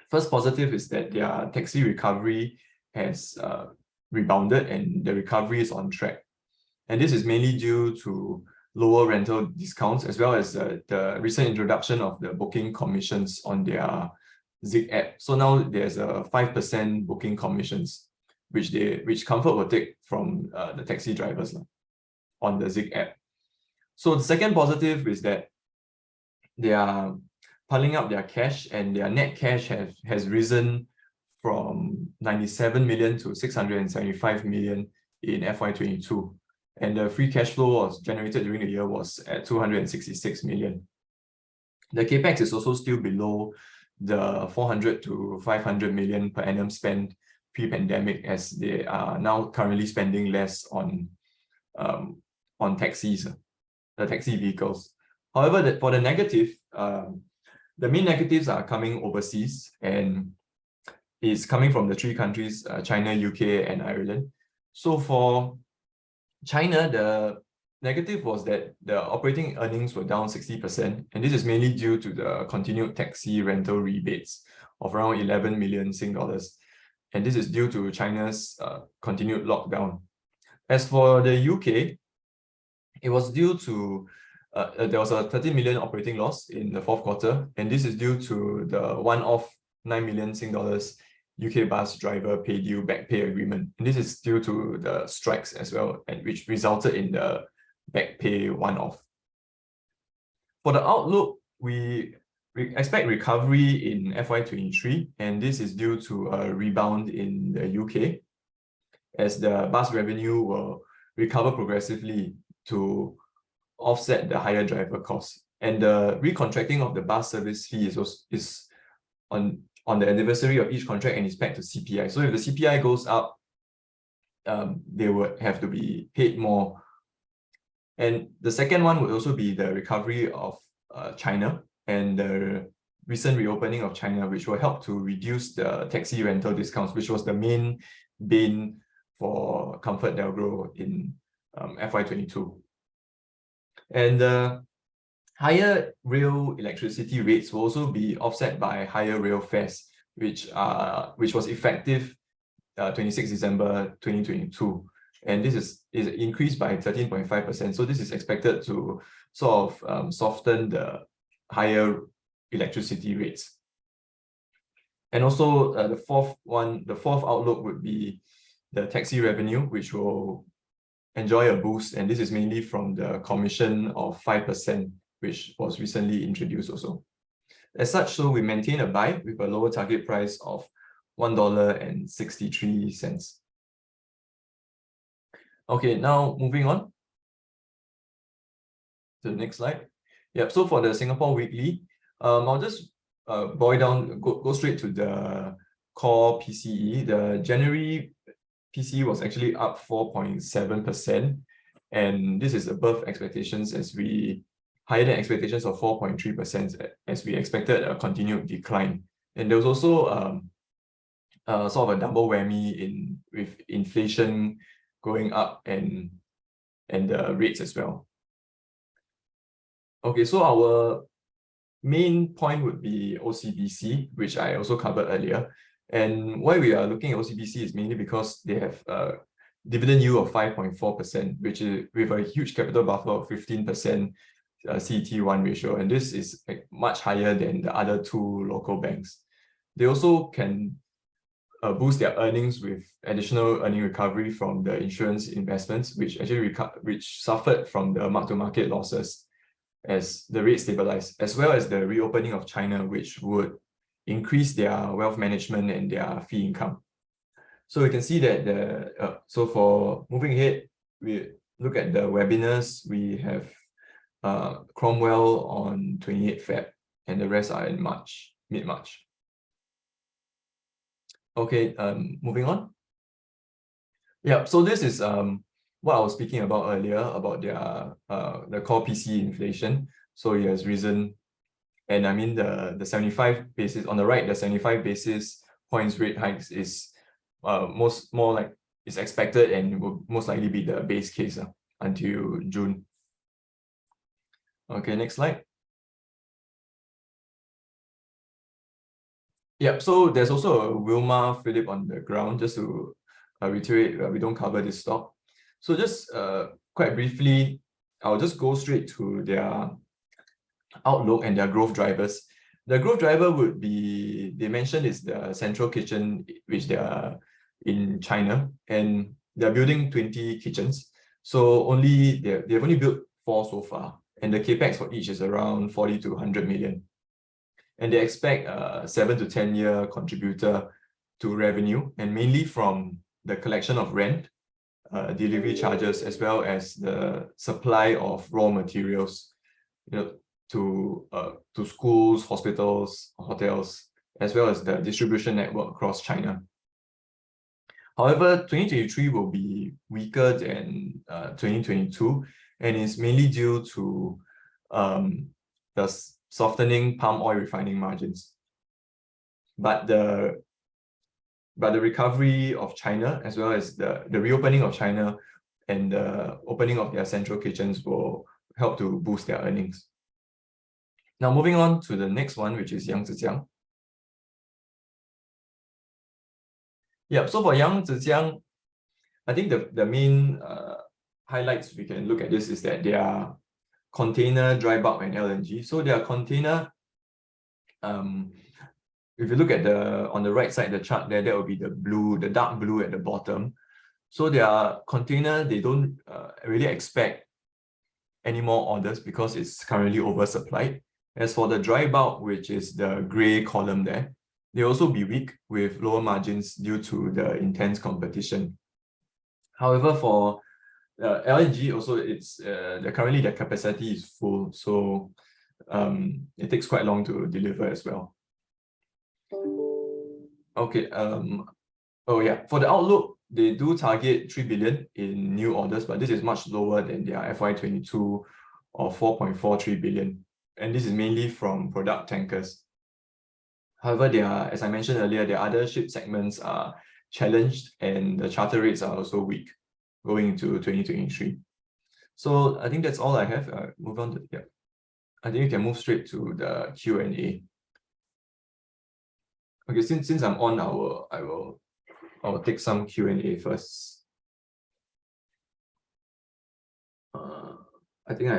first positive is that their taxi recovery has rebounded and the recovery is on track. And this is mainly due to lower rental discounts, as well as the recent introduction of the booking commissions on their Zig app. So now there's a 5% booking commissions, which Comfort will take from the taxi drivers on the Zig app. So the second positive is that they are piling up their cash, and their net cash has risen from 97 million to 675 million in FY22. And the free cash flow was generated during the year was at 266 million. The capex is also still below the 400 to 500 million per annum spend pre-pandemic, as they are now currently spending less on taxis, the taxi vehicles. However, for the negative, the main negatives are coming overseas, and it's coming from the three countries, China, UK, and Ireland. So for China, the negative was that the operating earnings were down 60%, and this is mainly due to the continued taxi rental rebates of around 11 million Sing dollars. And this is due to China's continued lockdown. As for the UK, it was due to there was a 30 million operating loss in the fourth quarter, and this is due to the one-off 9 million Sing dollars UK bus driver pay due back pay agreement. And this is due to the strikes as well, and which resulted in the back pay one-off. For the outlook, we We expect recovery in FY23, and this is due to a rebound in the UK, as the bus revenue will recover progressively to offset the higher driver costs. And the recontracting of the bus service fee is on the anniversary of each contract and is pegged to CPI. So if the CPI goes up, they would have to be paid more. And the second one would also be the recovery of China and the recent reopening of China, which will help to reduce the taxi rental discounts, which was the main bane for ComfortDelGro in FY22. And the higher rail electricity rates will also be offset by higher rail fares, which was effective 26 December 2022. And this is increased by 13.5%. So this is expected to sort of soften the higher electricity rates. And also the fourth outlook would be the taxi revenue, which will enjoy a boost. And this is mainly from the commission of 5%, which was recently introduced also. As such, so we maintain a buy with a lower target price of $1.63. Okay, now moving on to the next slide. Yep, so for the Singapore Weekly, I'll just go straight to the core PCE. The January PCE was actually up 4.7%, and this is above expectations higher than expectations of 4.3%, as we expected a continued decline. And there was also sort of a double whammy with inflation going up and the rates as well. Okay, so our main point would be OCBC, which I also covered earlier. And why we are looking at OCBC is mainly because they have a dividend yield of 5.4%, which is with a huge capital buffer of 15% CET1 ratio. And this is much higher than the other two local banks. They also can boost their earnings with additional earning recovery from the insurance investments, which actually suffered from the mark-to-market losses as the rate stabilized, as well as the reopening of China, which would increase their wealth management and their fee income. So we can see that so for moving ahead, we look at the webinars. We have Cromwell on 28 Feb, and the rest are in March, mid-March. Okay, moving on. Yeah, so this is what I was speaking about earlier about the core PC inflation. So it has risen, and I mean the 75 basis on the right, the 75 basis points rate hikes is more like is expected and will most likely be the base case until June. Okay, next slide. Yeah, so there's also a Wilmar Phillip on the ground, just to reiterate, we don't cover this stock. So just quite briefly, I'll just go straight to their outlook and their growth drivers. The growth driver would be, they mentioned, is the central kitchen, which they are in China, and they're building 20 kitchens. So they've only built 4 so far, and the capex for each is around 40 to 100 million. And they expect a 7 to 10 year contributor to revenue, and mainly from the collection of rent, delivery charges, as well as the supply of raw materials, to schools, hospitals, hotels, as well as the distribution network across China. However, 2023 will be weaker than 2022, and is mainly due to the softening palm oil refining margins. But the recovery of China, as well as the reopening of China and the opening of their central kitchens, will help to boost their earnings. Now moving on to the next one, which is Yang Zhejiang. Yeah, so for Yang Zhejiang, I think the main highlights we can look at this is that they are container, dry bulk, and LNG. So their container, if you look at on the right side, the chart there, that will be the dark blue at the bottom. So their container, they don't really expect any more orders because it's currently oversupplied. As for the dry bulk, which is the gray column there, they also be weak with lower margins due to the intense competition. However, for LNG also, currently their capacity is full, so it takes quite long to deliver as well. Okay. Oh yeah, for the outlook, they do target 3 billion in new orders, but this is much lower than their FY22 of 4.43 billion, and this is mainly from product tankers. However, as I mentioned earlier, their other ship segments are challenged, and the charter rates are also weak going into 2023. So I think that's all I have. Move on to, yeah. I think you can move straight to the Q&A. Okay, since I'm on, I will take some Q&A first. I think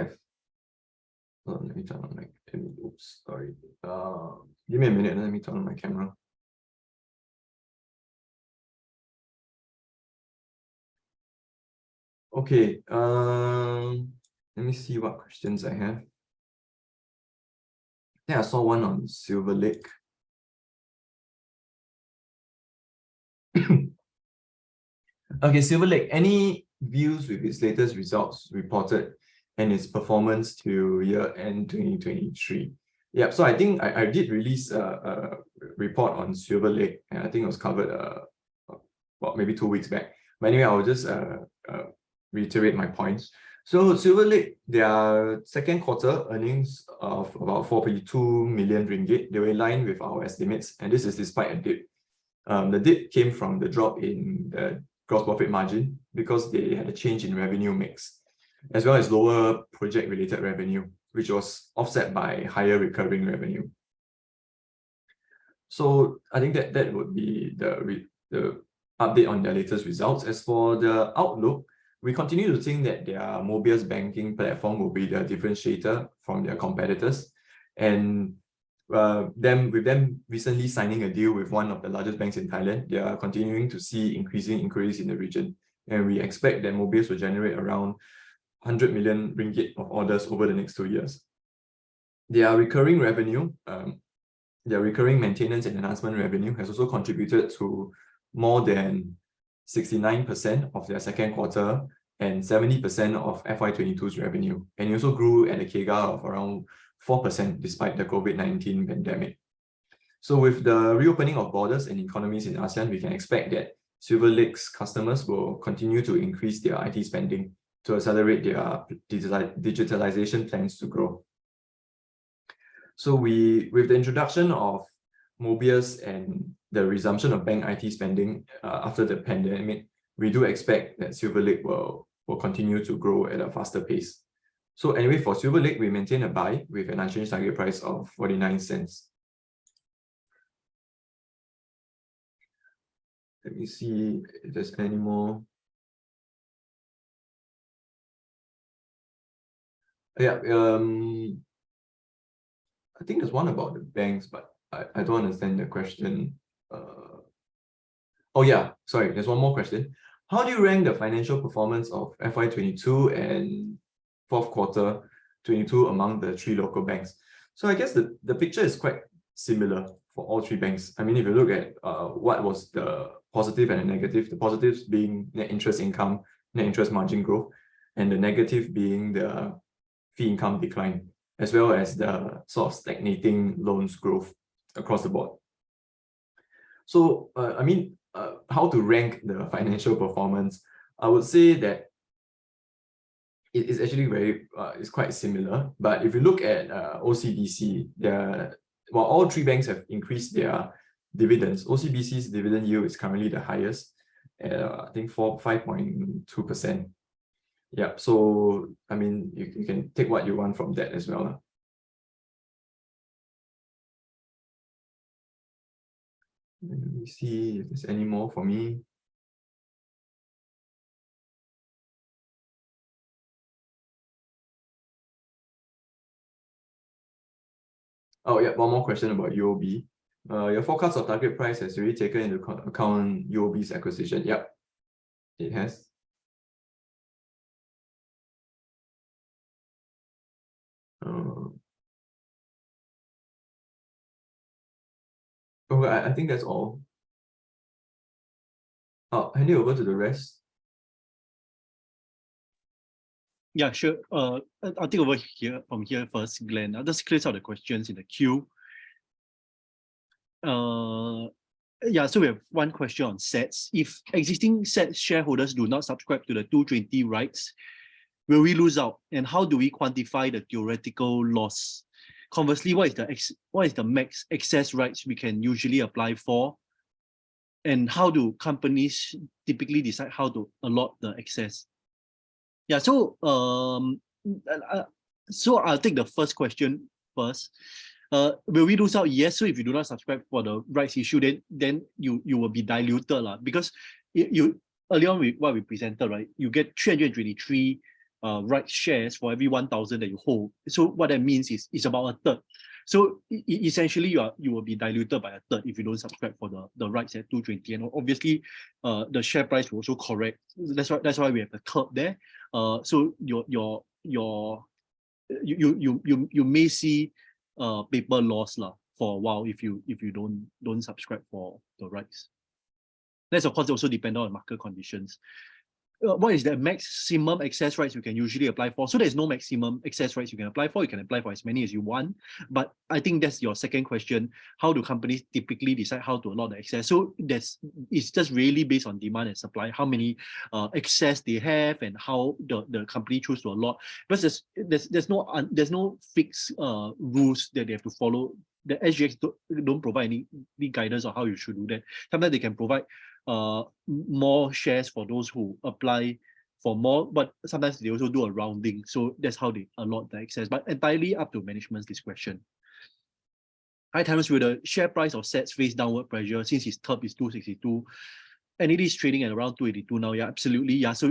let me turn on my camera. Oops, sorry. Give me a minute and let me turn on my camera. Okay, let me see what questions I have. I think I saw one on Silver Lake. Okay, Silver Lake, any views with its latest results reported and its performance to year-end 2023? Yeah, so I think I did release a report on Silver Lake, and I think it was covered about maybe 2 weeks back. But anyway, I'll just reiterate my points. So Silver Lake, their second quarter earnings of about 4.2 million ringgit, they were in line with our estimates, and this is despite a dip. The dip came from the drop in the gross profit margin because they had a change in revenue mix, as well as lower project-related revenue, which was offset by higher recurring revenue. So I think that would be the update on their latest results. As for the outlook, we continue to think that their Mobius banking platform will be the differentiator from their competitors, and with them recently signing a deal with one of the largest banks in Thailand, they are continuing to see increasing inquiries in the region, and we expect that Mobius will generate around 100 million ringgit of orders over the next 2 years. Their recurring revenue, their recurring maintenance and enhancement revenue has also contributed to more than 69% of their second quarter and 70% of FY22's revenue, and it also grew at a CAGR of around 4% despite the COVID-19 pandemic. So with the reopening of borders and economies in ASEAN, we can expect that Silver Lake's customers will continue to increase their IT spending to accelerate their digitalization plans to grow. So with the introduction of Mobius and the resumption of bank IT spending after the pandemic, we do expect that Silver Lake will continue to grow at a faster pace. So anyway, for Silver Lake, we maintain a buy with an unchanged target price of 49 cents. Let me see if there's any more. Yeah, I think there's one about the banks, but I don't understand the question. Oh yeah, sorry, there's one more question. How do you rank the financial performance of FY22 and fourth quarter 22 among the 3 local banks? So I guess the picture is quite similar for all 3 banks. I mean, if you look at what was the positive and the negative, the positives being net interest income, net interest margin growth, and the negative being the fee income decline, as well as the sort of stagnating loans growth across the board. So, I mean, how to rank the financial performance? I would say that it is actually it's quite similar. But if you look at OCBC, while all 3 banks have increased their dividends, OCBC's dividend yield is currently the highest at I think 5.2%. Yeah, so I mean, you can take what you want from that as well. Let me see if there's any more for me. Oh yeah, one more question about UOB. Your forecast of target price has already taken into account UOB's acquisition. Yep, it has. Okay, I think that's all. Handing over to the rest. Yeah, sure. I'll take over here from here first, Glenn. I'll just clear out the questions in the queue. Yeah, so we have one question on SATS. If existing SATS shareholders do not subscribe to the 220 rights, will we lose out? And how do we quantify the theoretical loss? Conversely, what is the max excess rights we can usually apply for? And how do companies typically decide how to allot the excess? Yeah, so I'll take the first question first. Will we lose out? Yes. So if you do not subscribe for the rights issue, then you will be diluted, because you earlier on what we presented, right? You get 323 rights shares for every 1,000 that you hold. So what that means is it's about a third. So essentially you will be diluted by a third if you don't subscribe for the rights at 220. And obviously the share price will also correct. That's why we have the curve there. So you may see paper loss for a while if you don't subscribe for the rights. That's of course also dependent on market conditions. What is the maximum excess rights you can usually apply for? So there's no maximum excess rights you can apply for. You can apply for as many as you want. But I think that's your second question. How do companies typically decide how to allot the excess? So it's just really based on demand and supply, how many excess they have and how the company choose to allot. Because there's no fixed rules that they have to follow. The SGX don't provide any guidance on how you should do that. Sometimes they can provide more shares for those who apply for more, but sometimes they also do a rounding. So that's how they allot the excess, but entirely up to management's discretion. Hi, Terence, will the share price of SATS face downward pressure since its TERP is 262 and it is trading at around 282 now? Yeah, absolutely. Yeah, so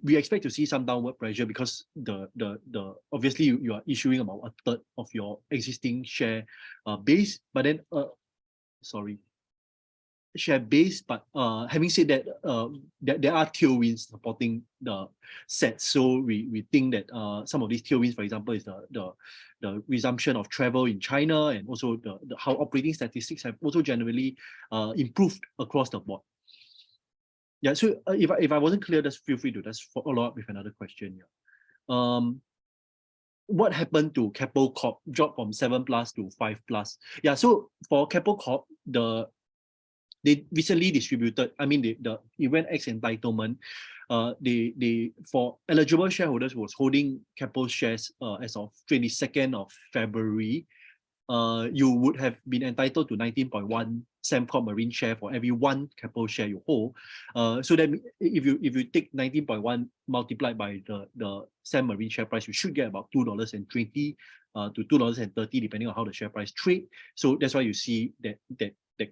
we expect to see some downward pressure because the obviously you are issuing about a third of your existing share base, but then share base, but having said that, there are tailwinds supporting the SATS. So we think that some of these tailwinds, for example, is the resumption of travel in China, and also how operating statistics have also generally improved across the board. Yeah, so if I wasn't clear, just feel free to just follow up with another question. Yeah. What happened to Capital Corp? Dropped from 7+ to 5+. Yeah, so for Capital Corp, they recently distributed, the event X entitlement, they for eligible shareholders who was holding Capital shares as of 22nd of February, you would have been entitled to 19.1 Sembcorp Marine share for every one Capital share you hold. So that if you take 19.1 multiplied by the Sem Marine share price, you should get about $2.20 to $2.30 depending on how the share price trade. So that's why you see that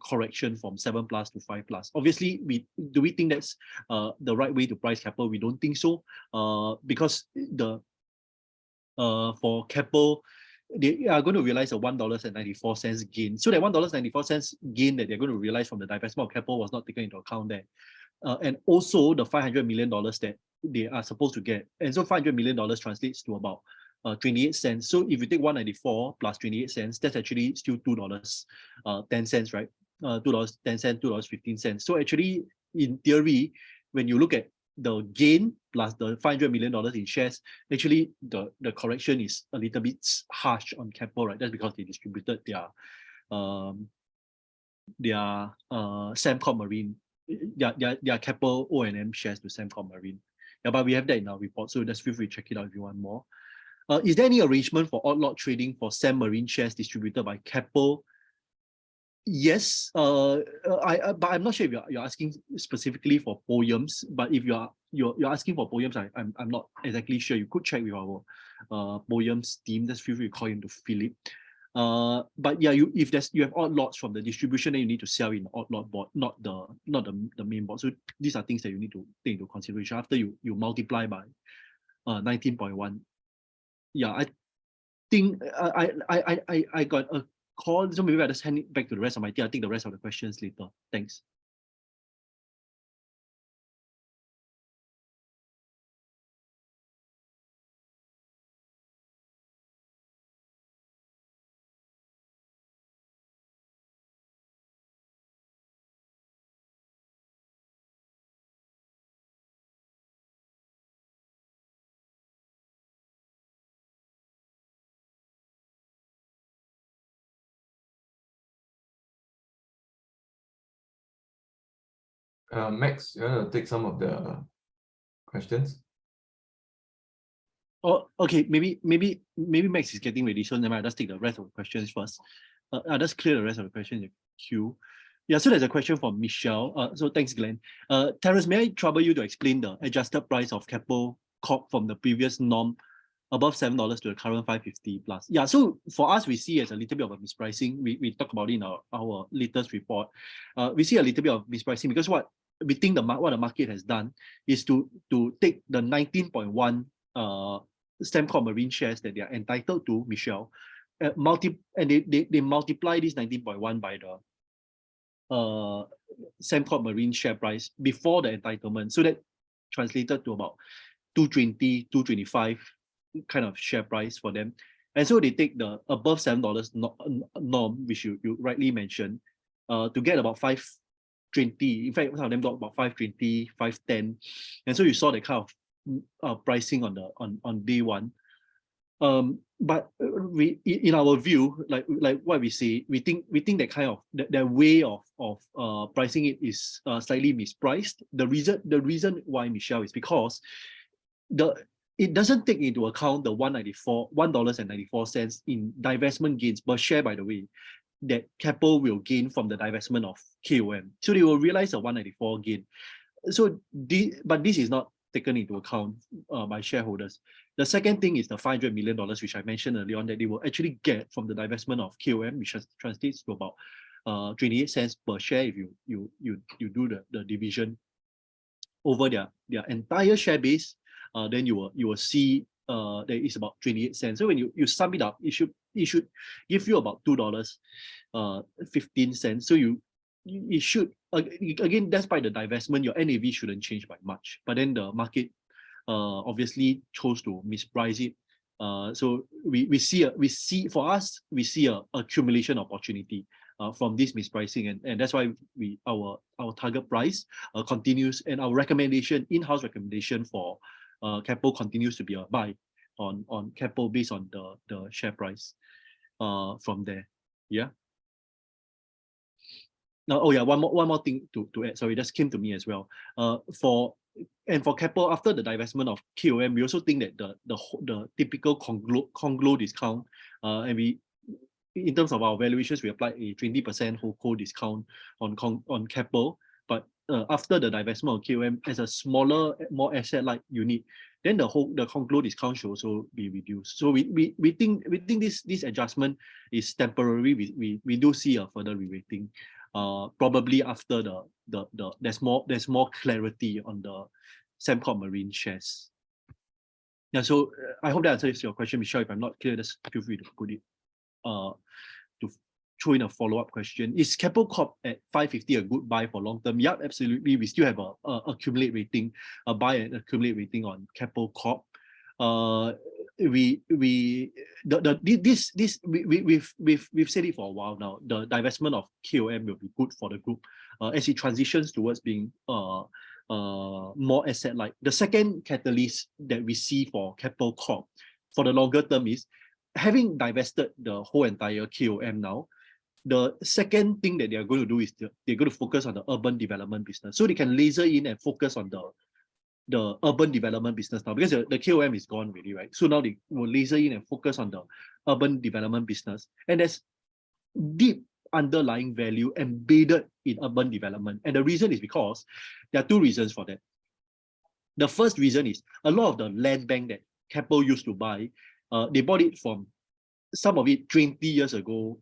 correction from 7+ to 5+. Obviously, do we think that's the right way to price Capital? We don't think so, because for Capital, they are going to realize a $1.94 gain. So that $1.94 gain that they're going to realize from the divestment of Capital was not taken into account there. And also the $500 million that they are supposed to get. And so $500 million translates to about 28 cents. So if you take 194 plus 28 cents, that's actually still $2.10, right? $2.10, $2.15. So actually, in theory, when you look at the gain plus the $500 million in shares, actually the correction is a little bit harsh on Capital, right? That's because they distributed their Sembcorp Marine, their Capital O&M shares to Sembcorp Marine. Yeah, but we have that in our report, so just feel free to check it out if you want more. Is there any arrangement for odd lot trading for Sem Marine shares distributed by Capital? Yes, but I'm not sure if you're asking specifically for POEMs. But if you're asking for POEMs, I'm not exactly sure. You could check with our POEMs team. Just feel free to call into Phillip. But yeah, if you have odd lots from the distribution, then you need to sell in the odd lot board, not the main board. So these are things that you need to take into consideration after you multiply by 19.1. Yeah, I think I got a call, so maybe I just hand it back to the rest of my team. I'll take the rest of the questions later. Thanks. Max, you want to take some of the questions? Oh, okay. Maybe Max is getting ready. So never mind. I'll just take the rest of the questions first. I'll just clear the rest of the questions in the queue. Yeah, so there's a question from Michelle. So thanks, Glenn. Terence, may I trouble you to explain the adjusted price of Capital Corp from the previous norm above $7 to the current 550 plus? Yeah, so for us, we see as a little bit of a mispricing. We talk about it in our latest report. We see a little bit of mispricing because what we think what the market has done is to take the 19.1 Sembcorp Marine shares that they are entitled to, Michelle, and they multiply this 19.1 by the Sembcorp Marine share price before the entitlement. So that translated to about 220, 225 kind of share price for them. And so they take the above $7 norm, which you rightly mentioned, to get about 520. In fact, some of them got about 520, 510. And so you saw the kind of pricing on day one. But we, in our view, like what we say, we think that kind of that way of pricing it is slightly mispriced. The reason why, Michelle, is because it doesn't take into account the $1.94 in divestment gains per share, by the way, that Capital will gain from the divestment of KOM. So they will realize a 194 gain. So but this is not taken into account by shareholders. The second thing is the $500 million, which I mentioned earlier on, that they will actually get from the divestment of KOM, which translates to about 28 cents per share if you do the division over their entire share base. Then you will see there is about 28 cents. So when you sum it up, it should give you about $2.15. So it should, again, that's by the divestment, your NAV shouldn't change by much. But then the market obviously chose to misprice it. So we see a accumulation opportunity from this mispricing, and that's why our target price continues, and our recommendation, in-house recommendation for Capital continues to be a buy on Capital based on the share price from there. Yeah. Now, oh yeah, one more thing to add. Sorry, that came to me as well. For Capital, after the divestment of KOM, we also think that the typical conglo discount, and we, in terms of our valuations, we applied a 20% holdco discount on Capital. But after the divestment of KOM, as a smaller, more asset-like unit, then the conglo discount should also be reduced. So we think this adjustment is temporary. We do see a further re-rating. Probably after there's more clarity on the Sembcorp Marine shares. Yeah, so I hope that answers your question, Michelle. If I'm not clear, just feel free to put it to throw in a follow-up question. Is Capital Corp at 550 a good buy for long term? Yep, absolutely. We still have a accumulate rating, a buy and accumulate rating on Capital Corp. We've said it for a while now. The divestment of KOM will be good for the group as it transitions towards being more asset-like. The second catalyst that we see for Capital Corp for the longer term is having divested the whole entire KOM now. The second thing that they are going to do is they're going to focus on the urban development business, so they can laser in and focus on the urban development business now, because the KOM is gone really, right? So now they will laser in and focus on the urban development business, and there's deep underlying value embedded in urban development. And the reason is because there are two reasons for that. The first reason is a lot of the land bank that Capital used to buy, they bought it from, some of it 20 years ago,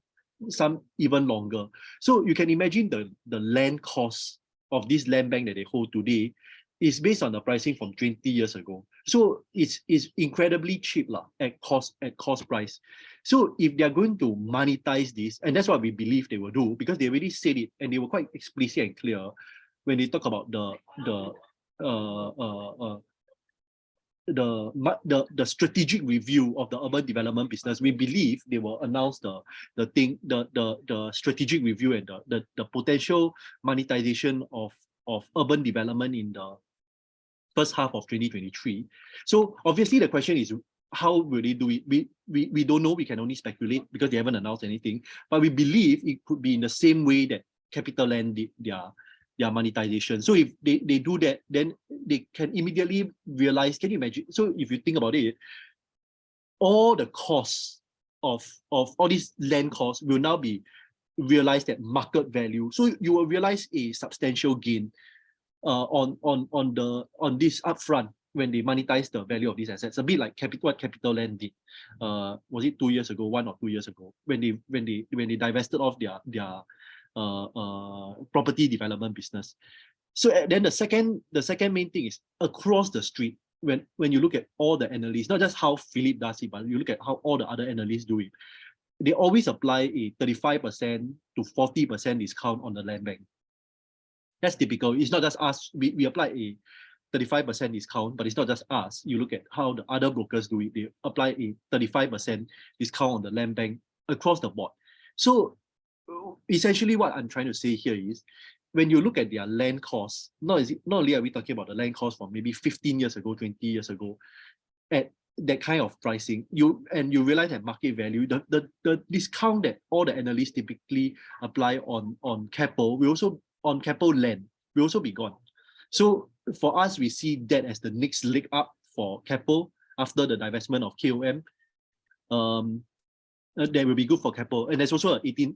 some even longer. So you can imagine the land cost of this land bank that they hold today is based on the pricing from 20 years ago. So it's incredibly cheap at cost price. So if they're going to monetize this, and that's what we believe they will do, because they already said it and they were quite explicit and clear when they talk about the strategic review of the urban development business. We believe they will announce the strategic review and the potential monetization of urban development in the first half of 2023. So obviously the question is, how will they do it? We don't know. We can only speculate because they haven't announced anything. But we believe it could be in the same way that CapitaLand did their monetization. So if they do that, then they can immediately realize, can you imagine? So if you think about it, all the costs of all these land costs will now be realized at market value. So you will realize a substantial gain on this upfront when they monetize the value of these assets. A bit like what CapitaLand did. Was it 2 years ago, 1 or 2 years ago, when they divested off their property development business. So then the second main thing is across the street. When you look at all the analysts, not just how Phillip does it, but you look at how all the other analysts do it, they always apply a 35% to 40% discount on the land bank. That's typical. It's not just us. We apply a 35% discount, but it's not just us. You look at how the other brokers do it. They apply a 35% discount on the land bank across the board. So essentially what I'm trying to say here is, when you look at their land costs, not only are we talking about the land cost from maybe 15 years ago, 20 years ago, at that kind of pricing, you realize that market value, the discount that all the analysts typically apply on capital, on capital land, will also be gone. So for us, we see that as the next leg up for capital after the divestment of KOM. That will be good for capital, and there's also a 18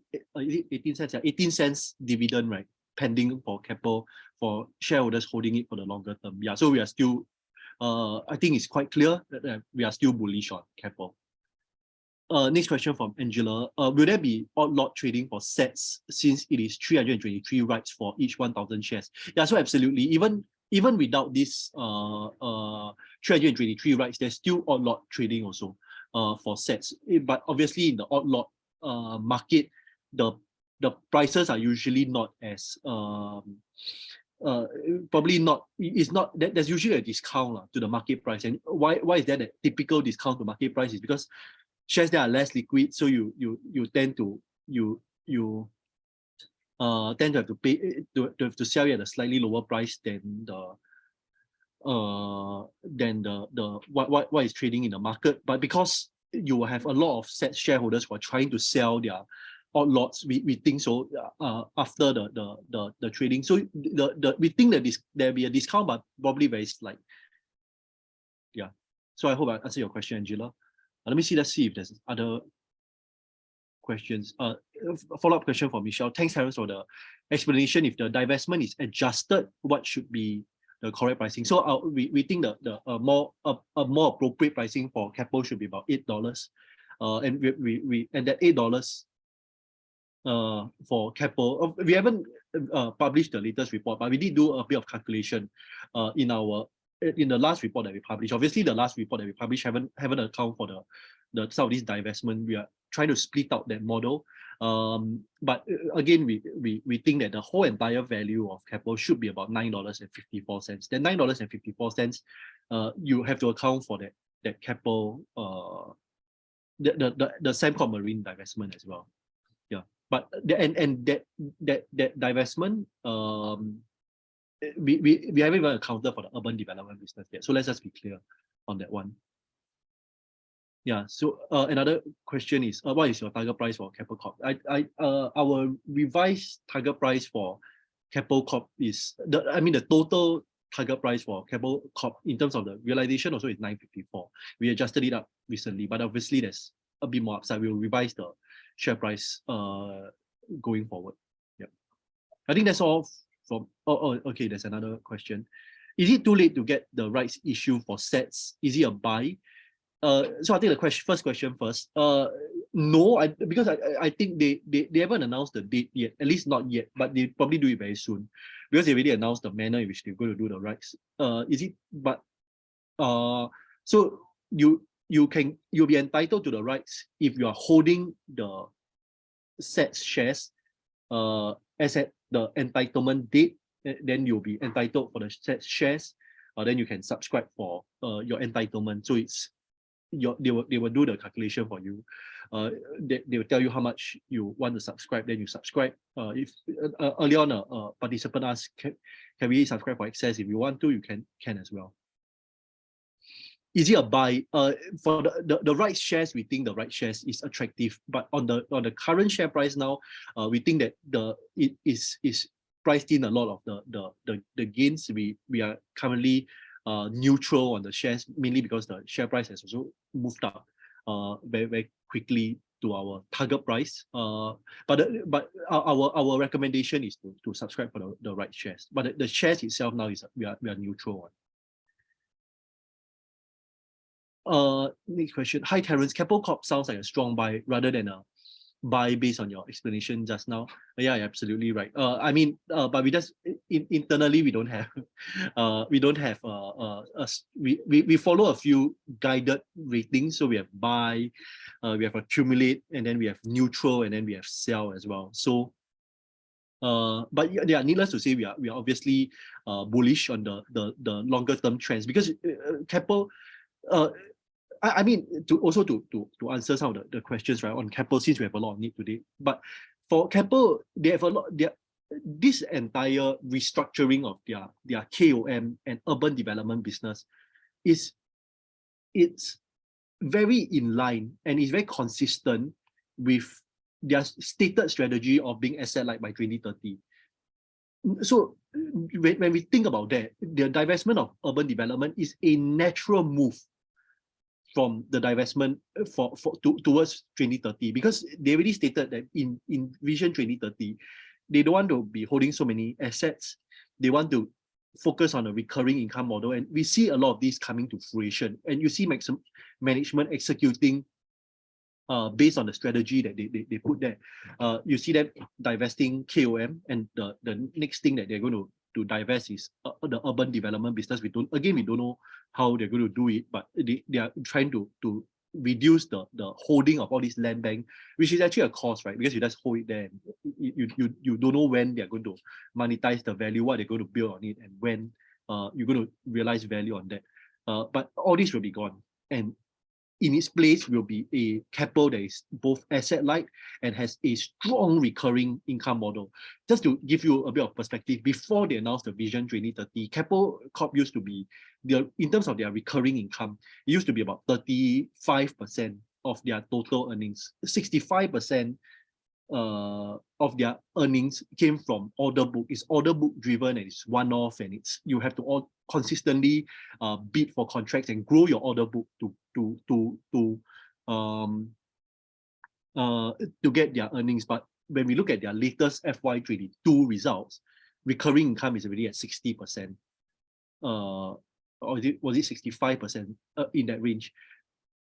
cents dividend, right, pending for capital for shareholders holding it for the longer term. Yeah, so we are still, I think it's quite clear that we are still bullish on capital. Next question from Angela. Will there be odd lot trading for SATS since it is 323 rights for each 1,000 shares? Yeah, so absolutely. Even without this 323 rights, there's still odd lot trading also for SATS. But obviously in the odd lot market, the prices are usually not as probably not, it's not that there's usually a discount to the market price. And why is that a typical discount to market price? Is because shares that are less liquid, so you tend to have to pay to sell it at a slightly lower price than what is trading in the market. But because you will have a lot of SATS shareholders who are trying to sell their odd lots, we think so after the trading. So we think that there'll be a discount, but probably very slight. Yeah. So I hope I answered your question, Angela. Let's see if there's other questions. Follow-up question from Michelle. Thanks, Terence, for the explanation. If the divestment is adjusted, what should be the correct pricing? So we think the more appropriate pricing for capital should be about $8. And that $8 for capital, we haven't published the latest report, but we did do a bit of calculation in the last report that we published. Obviously, the last report that we published haven't account for some of these divestment. We are trying to split out that model. But again, we think that the whole entire value of capital should be about $9.54. Then $9.54, you have to account for that capital, the Sembcorp Marine divestment as well. Yeah, but that divestment, we haven't even accounted for the urban development business yet. So let's just be clear on that one. Yeah. So another question is, what is your target price for Capital Corp? Our revised target price for Capital Corp is the total target price for Capital Corp in terms of the realization also is 954. We adjusted it up recently, but obviously there's a bit more upside. We'll revise the share price going forward. Yeah. I think that's all from. Okay. There's another question. Is it too late to get the rights issue for SATS? Is it a buy? So I think the first question first. No, because I think they haven't announced the date yet, at least not yet, but they probably do it very soon because they already announced the manner in which they're going to do the rights. So you'll be entitled to the rights if you are holding the SATS shares as at the entitlement date. Then you'll be entitled for the SATS shares. Then you can subscribe for your entitlement. So it's they will do the calculation for you. They will tell you how much you want to subscribe, then you subscribe. If early on a participant asks, can we subscribe for excess? If you want to, you can as well. Is it a buy? For the rights shares, we think the rights shares is attractive, but on the current share price now, we think that it is priced in a lot of the gains. We are currently neutral on the shares, mainly because the share price has also moved up very, very quickly to our target price. But our recommendation is to subscribe for the right shares. But the shares itself now is we are neutral on. Next question. Hi Terence, Keppel Corp sounds like a strong buy rather than a buy based on your explanation just now. Yeah, you're absolutely right. I mean, but we just internally we don't have we follow a few guided ratings. So we have buy, we have accumulate, and then we have neutral, and then we have sell as well. So but yeah, needless to say, we are obviously bullish on the longer term trends, because Keppel, I mean, to answer some of the questions, right, on Keppel, since we have a lot of need today. But for Keppel, they have a lot. This entire restructuring of their KOM and urban development business it's very in line and is very consistent with their stated strategy of being asset light by 2030. So when we think about that, the divestment of urban development is a natural move from the divestment towards 2030, because they already stated that in Vision 2030, they don't want to be holding so many assets. They want to focus on a recurring income model, and we see a lot of these coming to fruition. And you see management executing based on the strategy that they put there. You see them divesting KOM, and the next thing that they're going to divest is the urban development business. We don't know how they're going to do it, but they are trying to reduce the holding of all this land bank, which is actually a cost, right? Because you just hold it there, and you don't know when they're going to monetize the value, what they're going to build on it, and when you're going to realize value on that. But all this will be gone, and in its place will be a Keppel that is both asset light and has a strong recurring income model. Just to give you a bit of perspective, before they announced the Vision 2030, Keppel Corp used to be, in terms of their recurring income, it used to be about 35% of their total earnings. 65% of their earnings came from order book. It's order book driven, and it's one-off, and you have to all consistently bid for contracts and grow your order book to get their earnings. But when we look at their latest FY22 results, recurring income is already at 60%. Or was it 65% in that range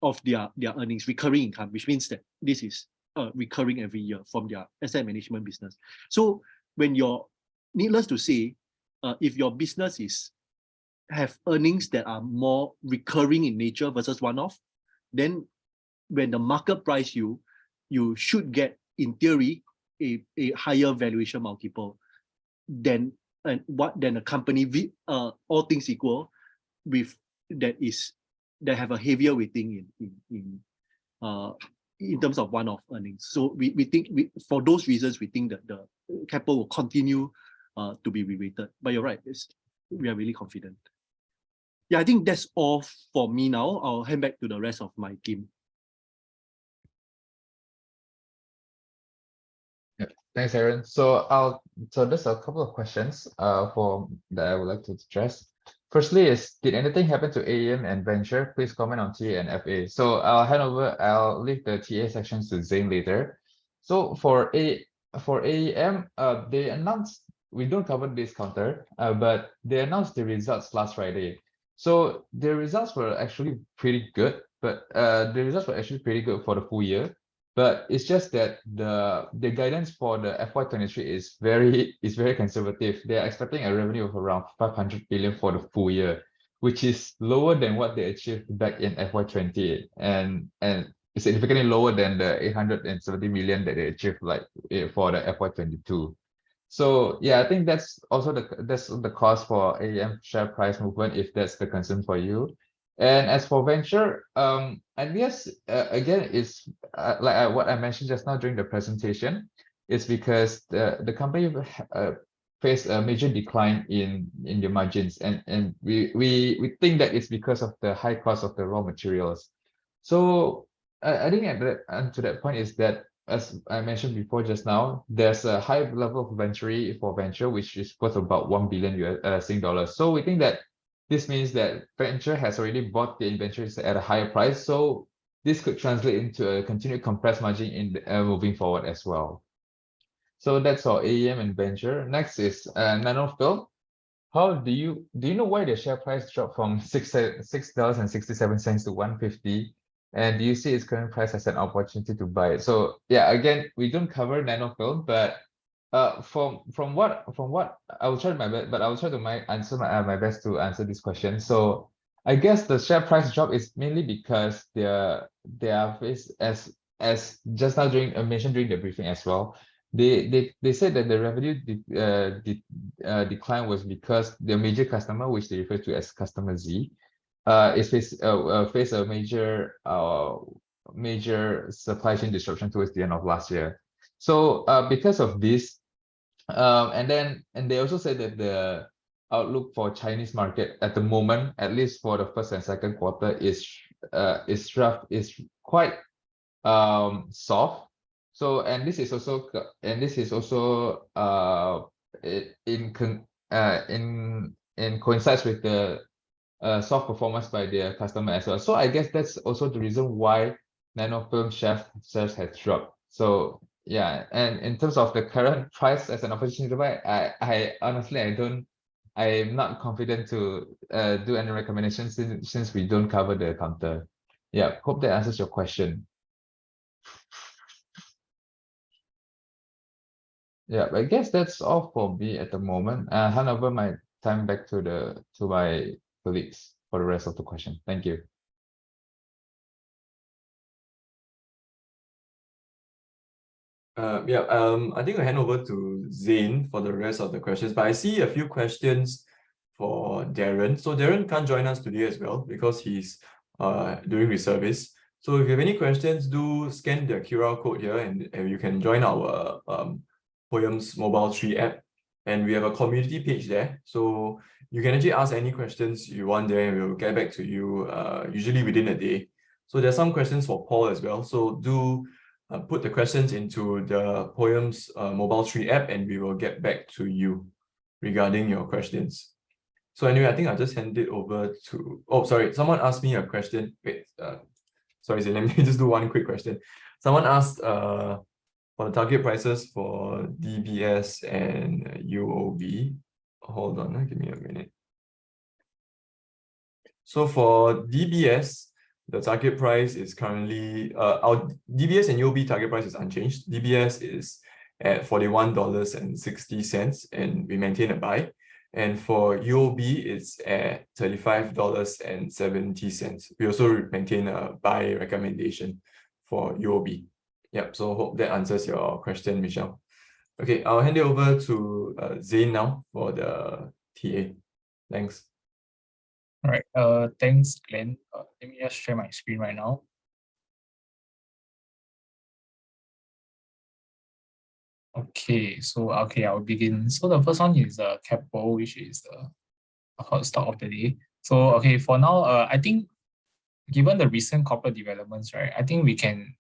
of their earnings, recurring income, which means that this is recurring every year from their asset management business. So when needless to say, if your business have earnings that are more recurring in nature versus one-off, then when the market price you should get, in theory, a higher valuation multiple than a company, all things equal, with that have a heavier weighting in terms of one-off earnings. So we think for those reasons, we think that the Keppel will continue to be re-rated. But you're right, we are really confident. Yeah, I think that's all for me now. I'll hand back to the rest of my team. Yeah, thanks, Aaron. So there's a couple of questions that I would like to address. Firstly did anything happen to AEM and Venture? Please comment on TA and FA. So I'll leave the TA sections to Zane later. So for AEM, they announced, we don't cover this counter, but they announced the results last Friday. So the results were actually pretty good, but the results were actually pretty good for the full year. But it's just that the guidance for the FY23 is very conservative. They are expecting a revenue of around 500 billion for the full year, which is lower than what they achieved back in FY20, and significantly lower than the 870 million that they achieved for the FY22. So yeah, I think that's also the cause for AEM share price movement, if that's the concern for you. And as for Venture, and yes, again, it's like what I mentioned just now during the presentation, is because the company faced a major decline in the margins, and we think that it's because of the high cost of the raw materials. So I think to that point is that as I mentioned before just now, there's a high level of inventory for venture, which is worth about 1 billion Sing dollars. So we think that this means that venture has already bought the inventories at a higher price. So this could translate into a continued compressed margin in moving forward as well. So that's our AEM and venture. Next is Nanofilm. How do you know why the share price dropped from $6.67 to 150? And do you see its current price as an opportunity to buy it? So yeah, again, we don't cover Nanofilm, but from what I will try my best, but I will try to answer my best to answer this question. So I guess the share price drop is mainly because they are faced as just now mentioned during the briefing as well. They said that the revenue decline was because the major customer, which they refer to as customer Z, face a major supply chain disruption towards the end of last year. So because of this, and they also said that the outlook for Chinese market at the moment, at least for the first and second quarter, is quite soft. So this is also in coincides with the soft performance by their customer as well. So I guess that's also the reason why Nanofilm shares has dropped. So yeah, and in terms of the current price as an opportunity to buy, I honestly I'm not confident to do any recommendations since we don't cover the counter. Yeah, hope that answers your question. Yeah, I guess that's all for me at the moment. Hand over my time back to my colleagues for the rest of the question. Thank you. I think I'll hand over to Zane for the rest of the questions, but I see a few questions for Darren. So Darren can't join us today as well because he's doing reservice. So if you have any questions, do scan the QR code here and you can join our Poems Mobile 3 app. And we have a community page there. So you can actually ask any questions you want there and we'll get back to you usually within a day. So there's some questions for Paul as well. So do put the questions into the Poems Mobile 3 app and we will get back to you regarding your questions. So anyway, I think I'll just hand it over to, oh, sorry, someone asked me a question. Wait, sorry, let me just do one quick question. Someone asked for the target prices for DBS and UOB. Hold on, give me a minute. So for DBS, the target price is currently, our DBS and UOB target price is unchanged. DBS is at $41.60 and we maintain a buy. And for UOB, it's at $35.70. We also maintain a buy recommendation for UOB. Yep, so hope that answers your question, Michelle. Okay, I'll hand it over to Zane now for the TA. Thanks. All right, thanks, Glenn. Let me just share my screen right now. Okay, so I'll begin. So the first one is Capital, which is the hot stock of the day. So okay, for now, I think given the recent corporate developments, right, I think we can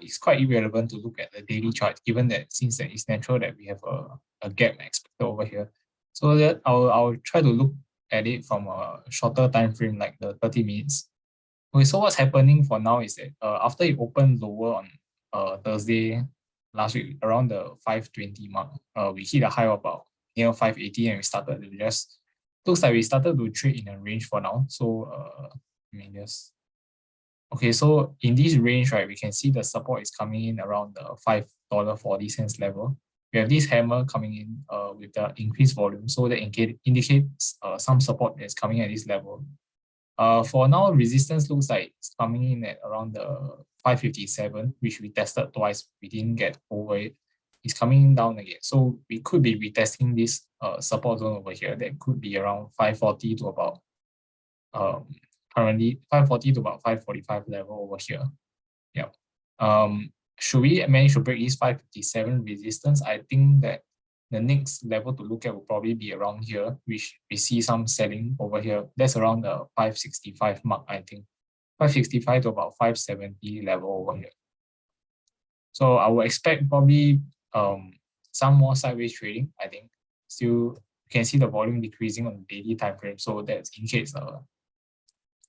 it's quite irrelevant to look at the daily chart, given that since that it's natural that we have a gap expected over here. So that I'll try to look at it from a shorter time frame, like the 30 minutes. Okay, so what's happening for now is that after it opened lower on Thursday last week, around the 520 mark, we hit a high of about near 580 and we started to just, looks like we started to trade in a range for now. So okay, so in this range, right, we can see the support is coming in around the $5.40 level. We have this hammer coming in with the increased volume, so that indicates some support that's coming at this level. For now, resistance looks like it's coming in at around the 557, which we tested twice. We didn't get over it. It's coming down again. So we could be retesting this support zone over here. That could be around 540 to about currently 540 to about 545 level over here. Yeah. Should we manage to break this 557 resistance, I think that the next level to look at will probably be around here, which we see some selling over here. That's around the 565 mark, I think. 565 to about 570 level over here. So I would expect probably some more sideways trading. I think still you can see the volume decreasing on the daily time frame. So that indicates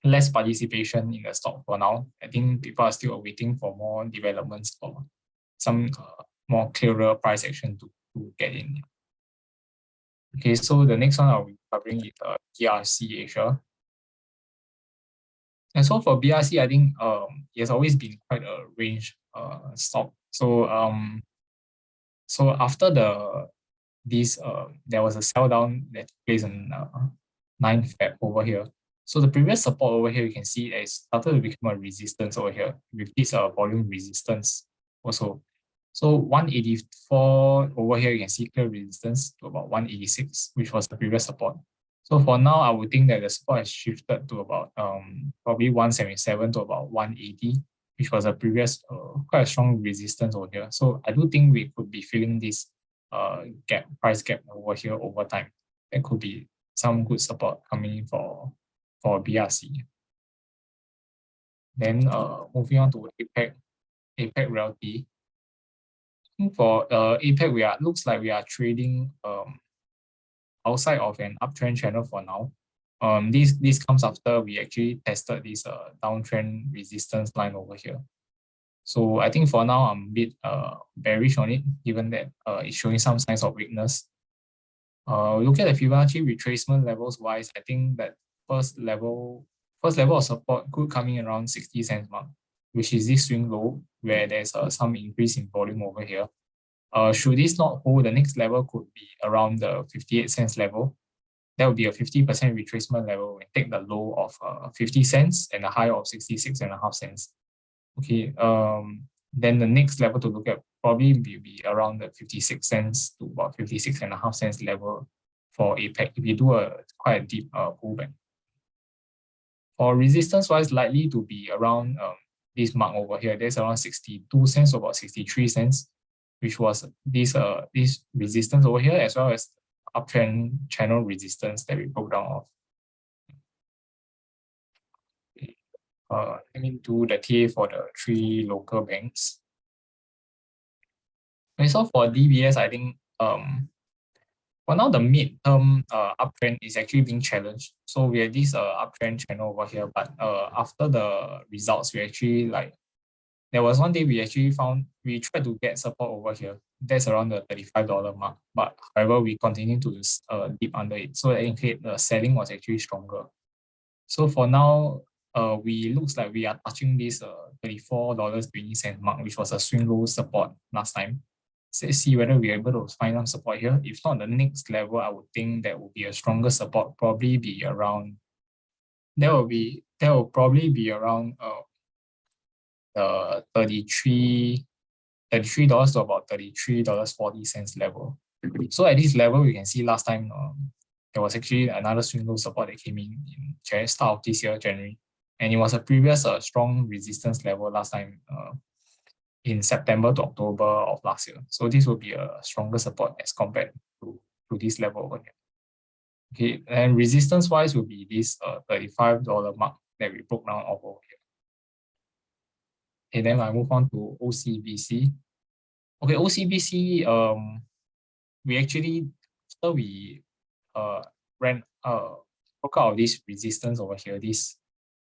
less participation in the stock for now. I think people are still waiting for more developments or some more clearer price action to get in. Okay, so the next one I'll be covering is BRC Asia. And so for BRC, I think it has always been quite a range stock. So so after there was a sell down that took place on 9th Feb over here. So the previous support over here, you can see it started to become a resistance over here with this volume resistance also. So 184 over here, you can see clear resistance to about 186, which was the previous support. So for now, I would think that the support has shifted to about probably 177 to about 180, which was a previous quite a strong resistance over here. So I do think we could be feeling this price gap over here over time. There could be some good support coming in for BRC. Then moving on to APAC Realty. For APAC, looks like we are trading outside of an uptrend channel for now. This comes after we actually tested this downtrend resistance line over here. So I think for now I'm a bit bearish on it, given that it's showing some signs of weakness. Look at the Fibonacci retracement levels wise, I think that first level of support could come in around 60 cents mark, which is this swing low where there's some increase in volume over here. Should this not hold, the next level could be around the 58 cents level. That would be a 50% retracement level and take the low of 50 cents and a high of 66.5 cents. Okay, then the next level to look at probably will be around the 56 cents to about 56.5 cents level for APAC if you do quite a deep pullback. For resistance wise, likely to be around this mark over here. There's around 62 cents to about 63 cents, which was this resistance over here, as well as uptrend channel resistance that we broke down off. Let me do the TA for the 3 local banks. Okay, so for DBS, I think for now the mid-term uptrend is actually being challenged. So we have this uptrend channel over here, but after the results, we actually there was one day we tried to get support over here. That's around the $35 mark, but however, we continue to dip under it. So that indicates the selling was actually stronger. So for now, looks like we are touching this $34.20 mark, which was a swing low support last time. So let's see whether we're able to find some support here. If not, the next level, I would think that will be a stronger support, probably be around. That will probably be around $33 to about $33.40 level. So at this level, we can see last time there was actually another swing low support that came in start of this year, January, and it was a previous strong resistance level last time in September to October of last year. So this will be a stronger support as compared to this level over here. Okay, and resistance wise will be this $35 mark that we broke down over here. And then I move on to OCBC. Okay, OCBC, we actually, after we broke out of this resistance over here, this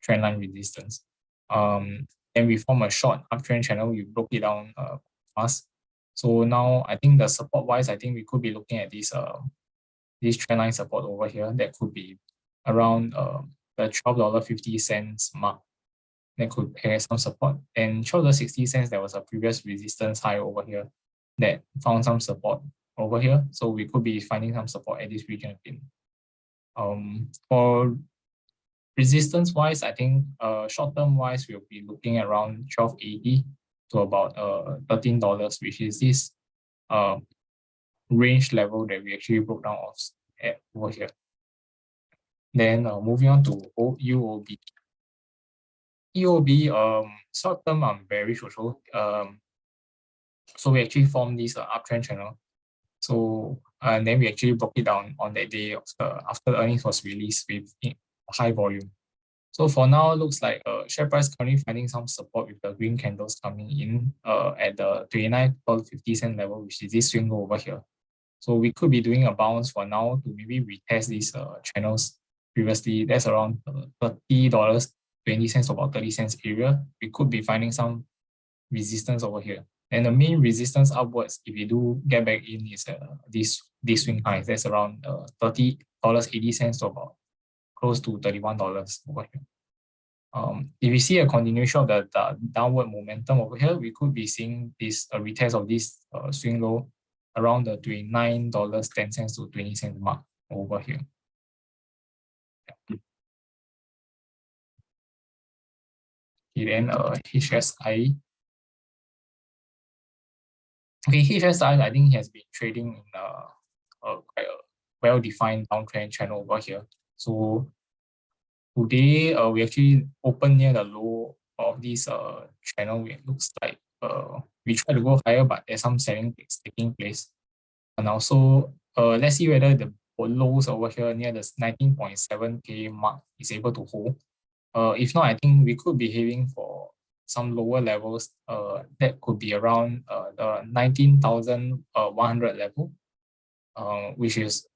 trendline resistance. Then we form a short uptrend channel, we broke it down fast. So now I think the support wise, I think we could be looking at this trendline support over here that could be around the $12.50 mark. That could have some support, and $12.60, there was a previous resistance high over here that found some support over here, so we could be finding some support at this region again. For resistance wise, I think short term wise we'll be looking around $12.80 to about $13, which is this range level that we actually broke down at over here. Then moving on to UOB. UOB, short term, I'm very social. So we actually formed this uptrend channel. So and then we actually broke it down on that day after the earnings was released with high volume. So for now, looks like share price currently finding some support with the green candles coming in at the $29.50 level, which is this swing low over here. So we could be doing a bounce for now to maybe retest these channels previously. That's around $30.20 to about 30 cents area. We could be finding some resistance over here. And the main resistance upwards, if we do get back in, is this swing high. That's around $30.80 to about close to $31 over here. If we see a continuation of the downward momentum over here, we could be seeing this retest of this swing low around the $29.10 to 20 cents mark over here. Okay, then HSI. Okay, HSI, I think, has been trading in quite a well-defined downtrend channel over here. So today, we actually opened near the low of this channel. It looks like we try to go higher, but there's some selling taking place. And also, let's see whether the lows over here near the 19.7K mark is able to hold. If not, I think we could be heading for some lower levels. That could be around the 19,100 level, which was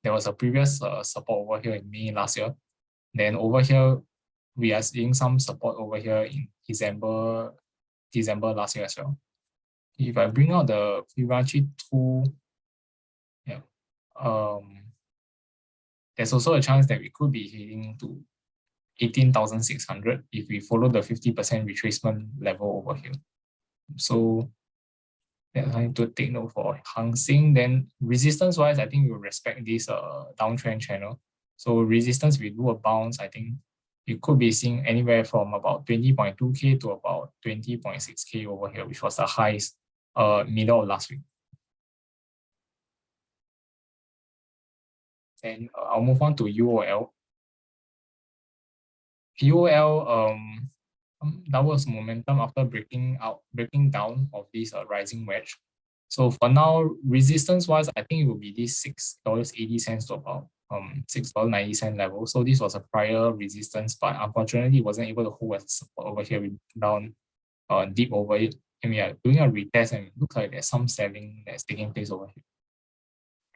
there was a previous support over here in May last year. Then over here, we are seeing some support over here in December last year as well. If I bring out the Fibonacci tool, yeah, there's also a chance that we could be heading to 18,600 if we follow the 50% retracement level over here. So I need to take note for Hang Seng. Then resistance wise, I think we'll respect this downtrend channel. So resistance, we do a bounce, I think you could be seeing anywhere from about 20.2K to about 20.6K over here, which was the highest middle of last week. Then I'll move on to UOL. UOL, that was momentum after breaking down of this rising wedge. So for now, resistance wise, I think it will be this $6.80 to about $6.90 level. So this was a prior resistance, but unfortunately it wasn't able to hold as support over here. We down deep over it, and we are doing a retest, and it looks like there's some selling that's taking place over here.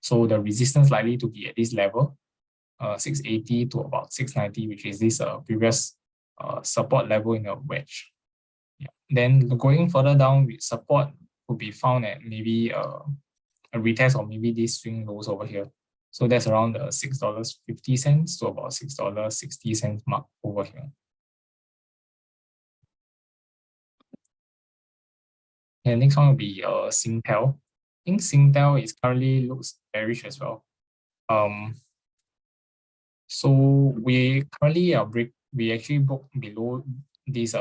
So the resistance likely to be at this level, 680 to about 690, which is this previous support level in a wedge. Yeah. Then going further down, with support could be found at maybe a retest or maybe these swing lows over here. So that's around the $6.50 to about $6.60 mark over here. And next one will be Singtel. I think Singtel is currently looks bearish as well. So we currently we actually broke below this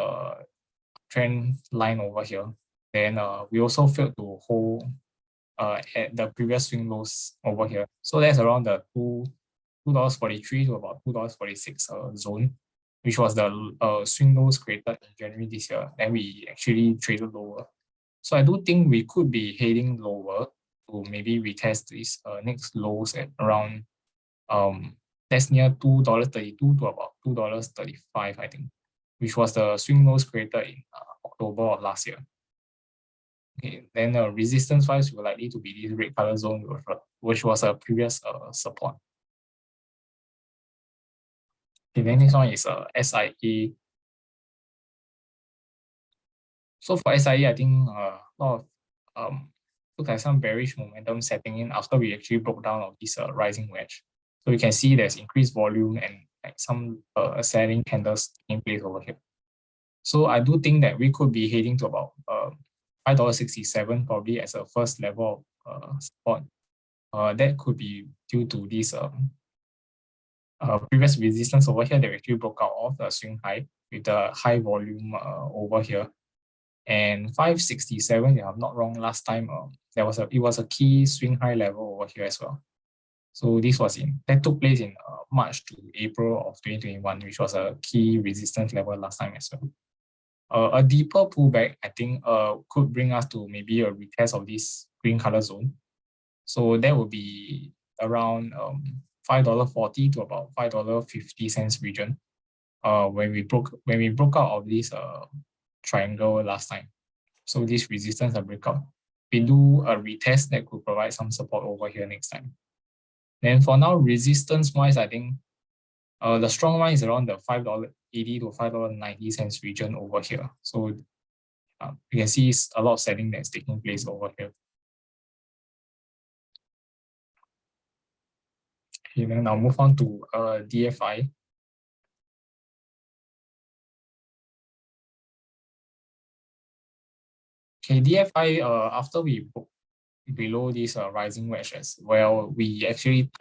trend line over here. Then we also failed to hold at the previous swing lows over here. So that's around the $2.43 to about $2.46 zone, which was the swing lows created in January this year. Then we actually traded lower. So I do think we could be heading lower to maybe retest these next lows at around that's near $2.32 to about $2.35, I think, which was the swing lows created in October of last year. Okay, then resistance wise will likely to be this red color zone, which was a previous support. Okay, then next one is SIA. So for SIA, I think a lot of look like some bearish momentum setting in after we actually broke down of this rising wedge. So you can see there's increased volume and like some selling candles in place over here. So I do think that we could be heading to about $5.67 probably as a first level of support. That could be due to this previous resistance over here that we actually broke out of the swing high with the high volume over here. And 567, if I'm not wrong, last time it was a key swing high level over here as well. So this was that took place in March to April of 2021, which was a key resistance level last time as well. A deeper pullback, I think, could bring us to maybe a retest of this green color zone. So that would be around $5.40 to about $5.50 region. When we broke out of this triangle last time. So this resistance and breakout, we do a retest that could provide some support over here next time. Then for now, resistance wise, I think the strong one is around the $5.80 to $5.90 region over here. So you can see a lot of selling that's taking place over here. Okay, then I'll move on to DFI. Okay, DFI, after we broke below this rising wedge as well, we actually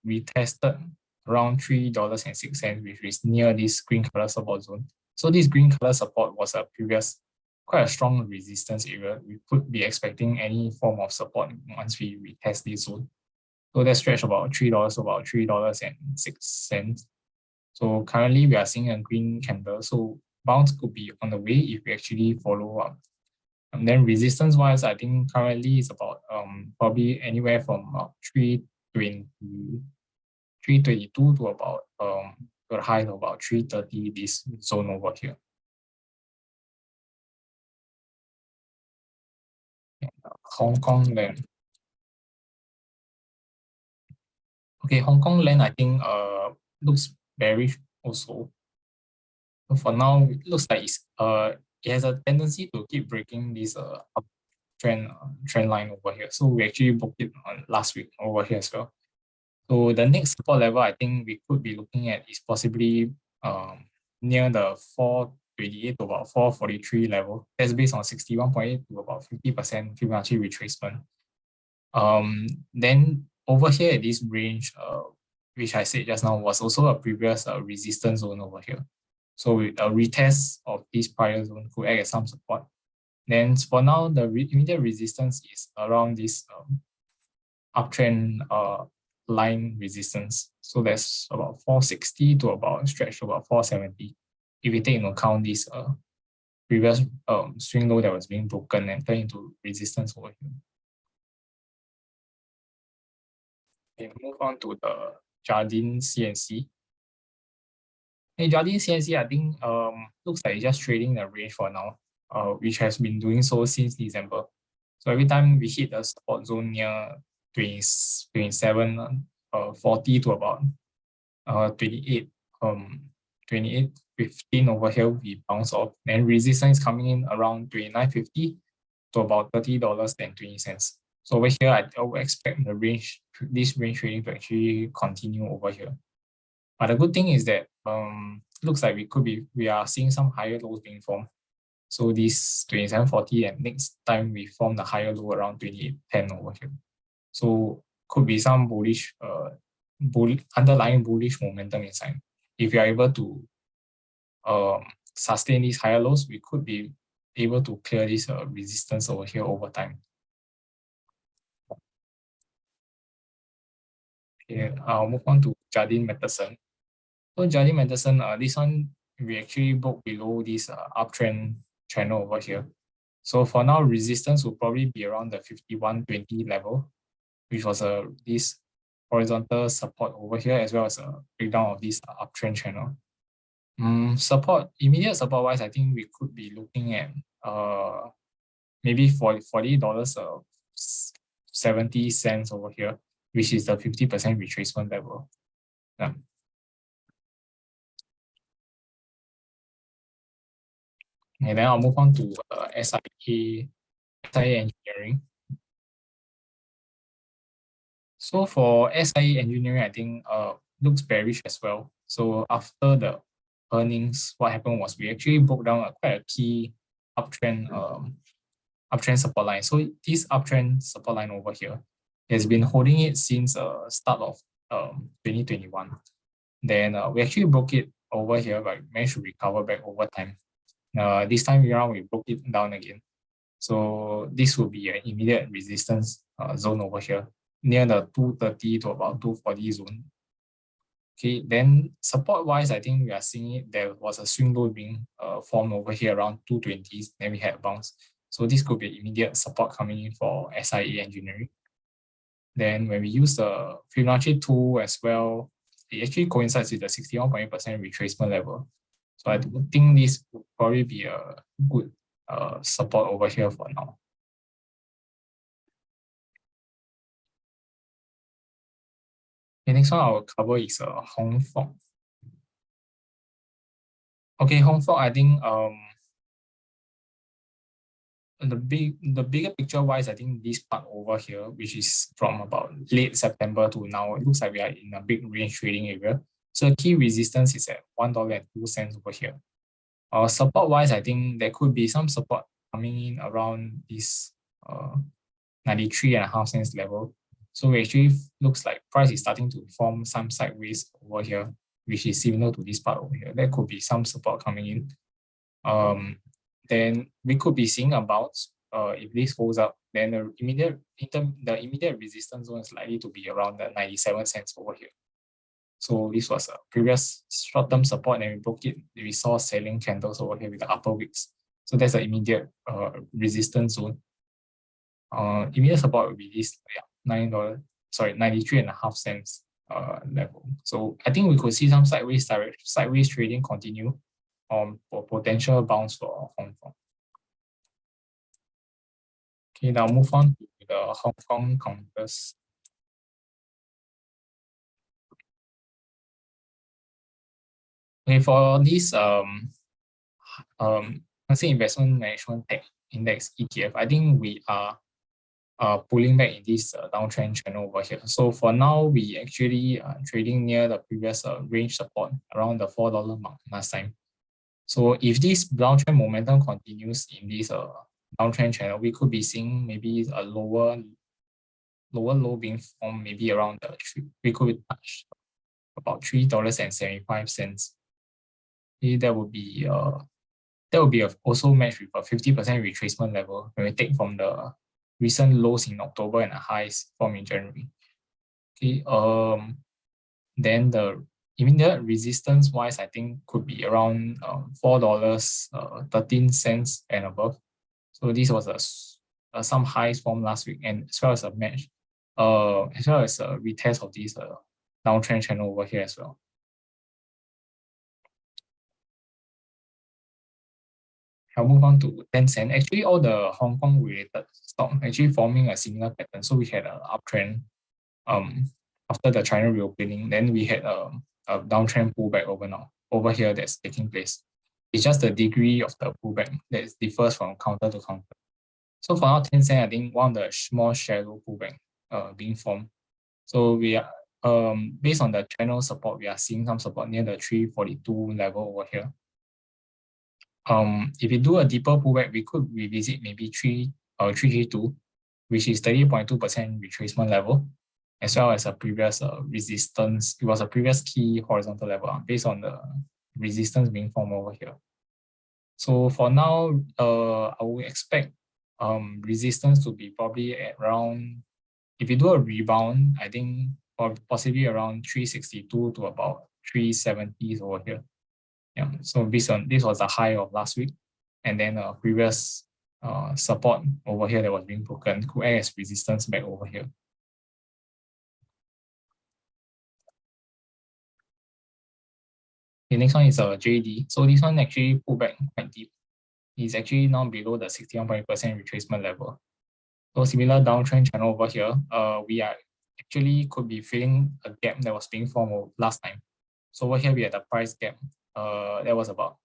retested around $3.06, which is near this green color support zone. So this green color support was a previous quite a strong resistance area. We could be expecting any form of support once we retest this zone. So that stretch about $3 to about $3.06. So currently we are seeing a green candle. So bounce could be on the way if we actually follow up. And then resistance wise, I think currently it's about probably anywhere from 322 to about the high of about 330, this zone over here. And, Hong Kong Land. Okay, Hong Kong Land, I think looks bearish also. So for now, it looks like it has a tendency to keep breaking this trend line over here. So we actually booked it on last week over here as well. So the next support level I think we could be looking at is possibly near the 428 to about 443 level. That's based on 61.8 to about 50% Fibonacci retracement. Then over here at this range, which I said just now, was also a previous resistance zone over here. So a retest of this prior zone could act as some support. Then for now, the immediate resistance is around this uptrend line resistance. So that's about 460 to about stretch to about 470. If we take into account this previous swing low that was being broken and turned into resistance over here. Okay, move on to the Jardine CNC. Hey, Jardine CNC, I think looks like it's just trading the range for now, which has been doing so since December. So every time we hit the support zone near 27.40 to about 28.15 over here, we bounce off. Then resistance is coming in around 29.50 to about $30.20. So over here, I will expect the range, this range trading to actually continue over here. But the good thing is that looks like we are seeing some higher lows being formed. So this 27.40, and next time we form the higher low around 28.10 over here. So could be some bullish, underlying bullish momentum inside. If you are able to sustain these higher lows, we could be able to clear this resistance over here over time. Okay, I'll move on to Jardine Matheson. So Jardine Matheson, this one we actually broke below this uptrend channel over here. So for now, resistance will probably be around the 51.20 level, which was this horizontal support over here, as well as a breakdown of this uptrend channel. Immediate support wise, I think we could be looking at maybe $40.70 over here, which is the 50% retracement level. Yeah. And then I'll move on to SIA Engineering. So for SIA Engineering, I think looks bearish as well. So after the earnings, what happened was we actually broke down quite a key uptrend support line. So this uptrend support line over here has been holding it since start of 2021. Then we actually broke it over here, but managed to recover back over time. This time around, we broke it down again. So this will be an immediate resistance zone over here, near the 230 to about 240 zone. Okay, then support-wise, I think we are seeing it. There was a swing low being formed over here around 220s, then we had a bounce. So this could be immediate support coming in for SIA Engineering. Then when we use the Fibonacci tool as well, it actually coincides with the 61.8% retracement level. So I think this would probably be a good support over here for now. The next one I'll cover is Hong Kong. Okay, Hong Kong, I think the bigger picture wise, I think this part over here, which is from about late September to now, it looks like we are in a big range trading area. So the key resistance is at $1.02 over here. Support wise, I think there could be some support coming in around this 93.5 cents level. So it actually looks like price is starting to form some sideways over here, which is similar to this part over here. There could be some support coming in. Then we could be seeing a bounce. If this holds up, then the immediate resistance zone is likely to be around the 97 cents over here. So this was a previous short-term support, and we broke it. We saw selling candles over here with the upper wicks. So that's the immediate resistance zone. Immediate support will be this $93.5 cents level. So I think we could see some sideways trading continue for potential bounce for Hong Kong. Okay, now move on to the Hong Kong counters. Okay, for this investment management tech index ETF, I think we are pulling back in this downtrend channel over here. So for now, we actually trading near the previous range support around the $4 mark last time. So if this downtrend momentum continues in this downtrend channel, we could be seeing maybe a lower low being formed, maybe around we could touch about $3.75. That would be also matched with a 50% retracement level when we take from the recent lows in October and the highs formed in January. Okay, then the immediate resistance wise, I think could be around $4.13 and above. So this was some highs formed last week, and as well as a match, as well as a retest of this downtrend channel over here as well. I'll move on to Tencent. Actually, all the Hong Kong related stock actually forming a similar pattern. So we had an uptrend after the China reopening. Then we had a downtrend pullback over here that's taking place. It's just the degree of the pullback that differs from counter to counter. So for now, Tencent, I think one of the more shallow pullback being formed. So we are based on the channel support, we are seeing some support near the 342 level over here. If we do a deeper pullback, we could revisit maybe 332, which is 30.2% retracement level, as well as a previous resistance. It was a previous key horizontal level based on the resistance being formed over here. So for now, I would expect resistance to be probably at around, if you do a rebound, I think possibly around 362 to about 370s over here. Yeah, so this was the high of last week, and then a previous support over here that was being broken could act as resistance back over here. The next one is JD. So this one actually pulled back quite deep. It's actually now below the 61.8% retracement level. So similar downtrend channel over here. We are actually could be feeling a gap that was being formed last time. So over here we had a price gap. That was about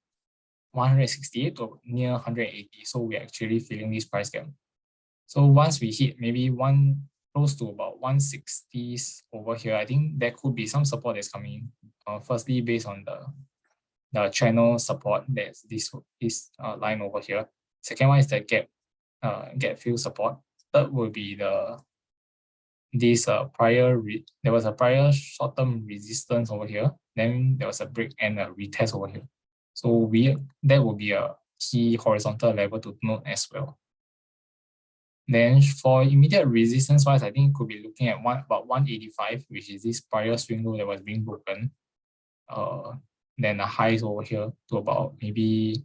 168 to near 180. So we're actually feeling this price gap. So once we hit maybe close to about 160s over here, I think there could be some support that's coming in. Firstly, based on the channel support, that's this line over here. Second one is the gap fill support. Third will be there was a prior short-term resistance over here. Then there was a break and a retest over here. So that will be a key horizontal level to note as well. Then for immediate resistance wise, I think could be looking at about 185, which is this prior swing low that was being broken. Then the highs over here to about maybe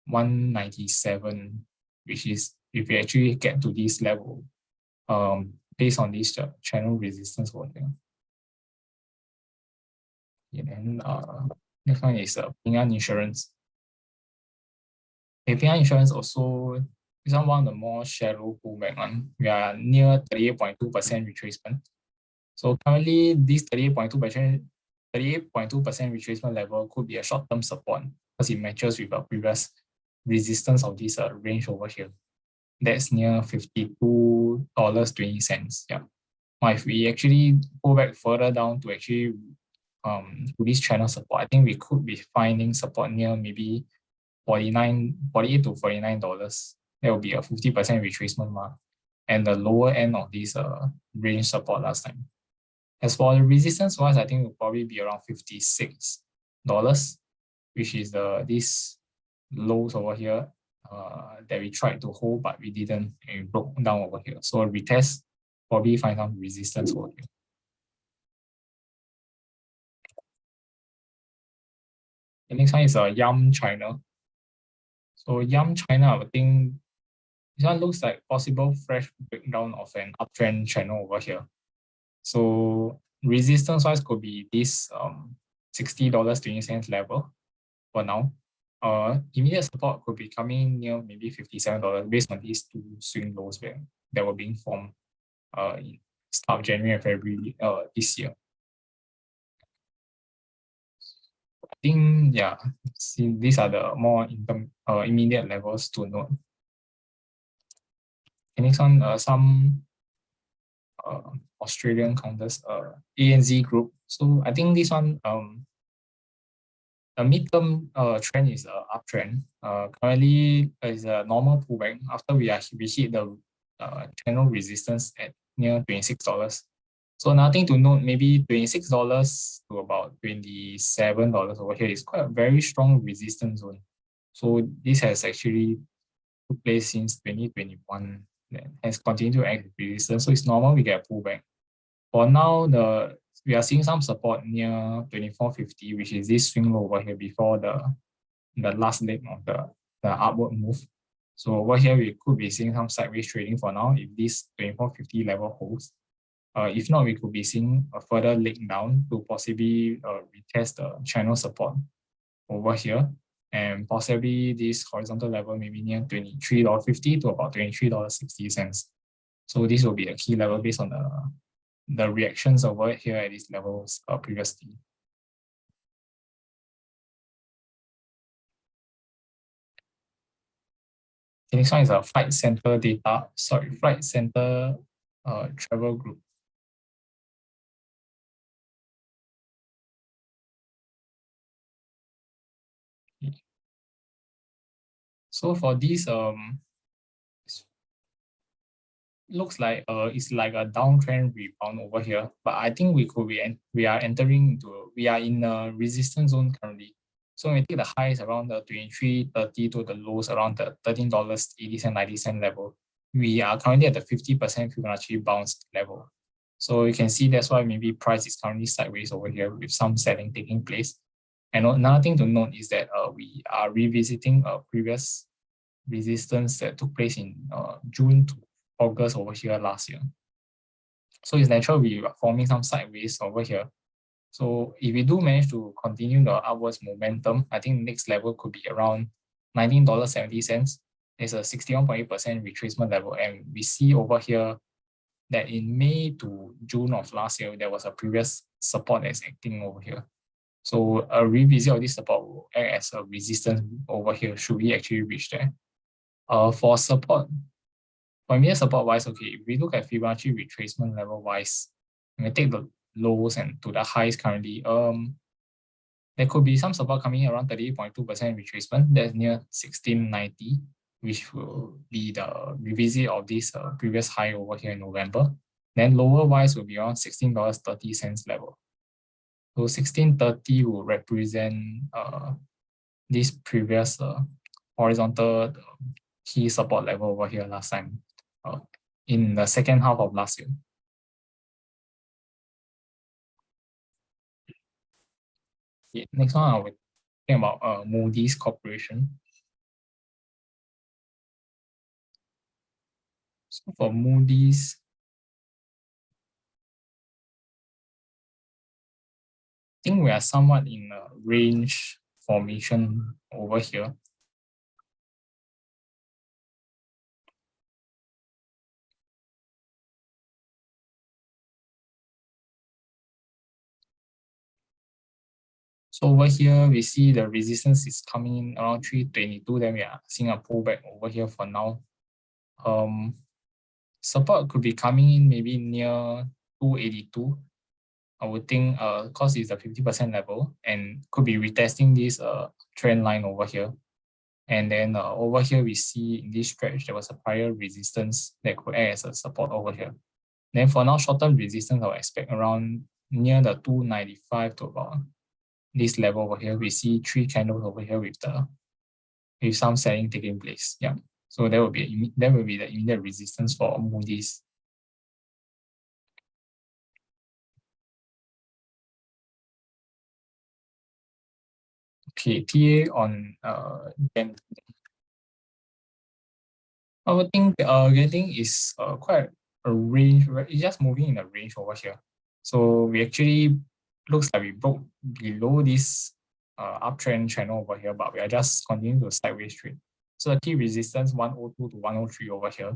197, which is if we actually get to this level, based on this channel resistance over here. And then next one is Ping An Insurance. Okay, Ping An Insurance also is one of the more shallow pullback one. We are near 38.2% retracement. So currently this 38.2% retracement level could be a short-term support because it matches with a previous resistance of this range over here. That's near $52.20. Yeah. Now if we actually go back further down to actually to this channel support, I think we could be finding support near maybe $48 to $49. That will be a 50% retracement mark and the lower end of this range support last time. As for the resistance wise, I think it will probably be around $56, which is this lows over here that we tried to hold, but we didn't, and we broke down over here. So a retest, probably find some resistance over here. The next one is Yum China. So Yum China, I think this one looks like possible fresh breakdown of an uptrend channel over here. So resistance wise could be this $60.20 level for now. Immediate support could be coming near maybe $57 based on these two swing lows that were being formed in start of January and February this year. I think, yeah, see, these are the more immediate levels to note. The next one, some Australian counters, ANZ Group. So I think this one, the midterm trend is an uptrend. Currently, is a normal pullback after we hit the channel resistance at near $26. So nothing to note, maybe $26 to about $27 over here is quite a very strong resistance zone. So this has actually took place since 2021 and has continued to act as resistance. So it's normal we get a pullback. For now, we are seeing some support near 24.50, which is this swing low over here before the last leg of the upward move. So over here, we could be seeing some sideways trading for now if this 24.50 level holds. If not, we could be seeing a further leg down to possibly retest the channel support over here, and possibly this horizontal level maybe near $23.50 to about $23.60. So this will be a key level based on the reactions over here at these levels previously. The next one is a Flight Centre Travel Group. So for this, looks like it's like a downtrend rebound over here, but I think we are in a resistance zone currently. So when we take the highs around the 23.30 to the lows around the $13.80-90 level, we are currently at the 50% Fibonacci bounce level. So you can see that's why maybe price is currently sideways over here with some selling taking place. And another thing to note is that we are revisiting a previous resistance that took place in June to August over here last year. So it's natural we are forming some sideways over here. So if we do manage to continue the upwards momentum, I think the next level could be around $19.70. It's a 61.8% retracement level. And we see over here that in May to June of last year, there was a previous support that's acting over here. So a revisit of this support will act as a resistance over here should we actually reach there. For support, for immediate support wise, okay, if we look at Fibonacci retracement level wise, and we take the lows and to the highs currently, there could be some support coming around 38.2% retracement. That's near 1690, which will be the revisit of this previous high over here in November. Then lower wise will be around $16.30 level. So 1630 will represent this previous horizontal key support level over here last time in the second half of last year. Okay, next one, I will think about Moody's Corporation. So for Moody's, think we are somewhat in a range formation over here. So over here, we see the resistance is coming in around 322. Then we are seeing a pullback over here for now. Support could be coming in maybe near 282. I would think because it's a 50% level and could be retesting this trend line over here. And then over here, we see in this stretch, there was a prior resistance that could act as a support over here. Then for now, short-term resistance, I'll expect around near the 295 to about this level over here. We see 3 candles over here with some selling taking place. Yeah. So that will be the immediate resistance for Moody's. Okay, TA on I would think getting is quite a range. It's just moving in a range over here. So we actually looks like we broke below this uptrend channel over here, but we are just continuing to sideways trade. So the key resistance 102 to 103 over here.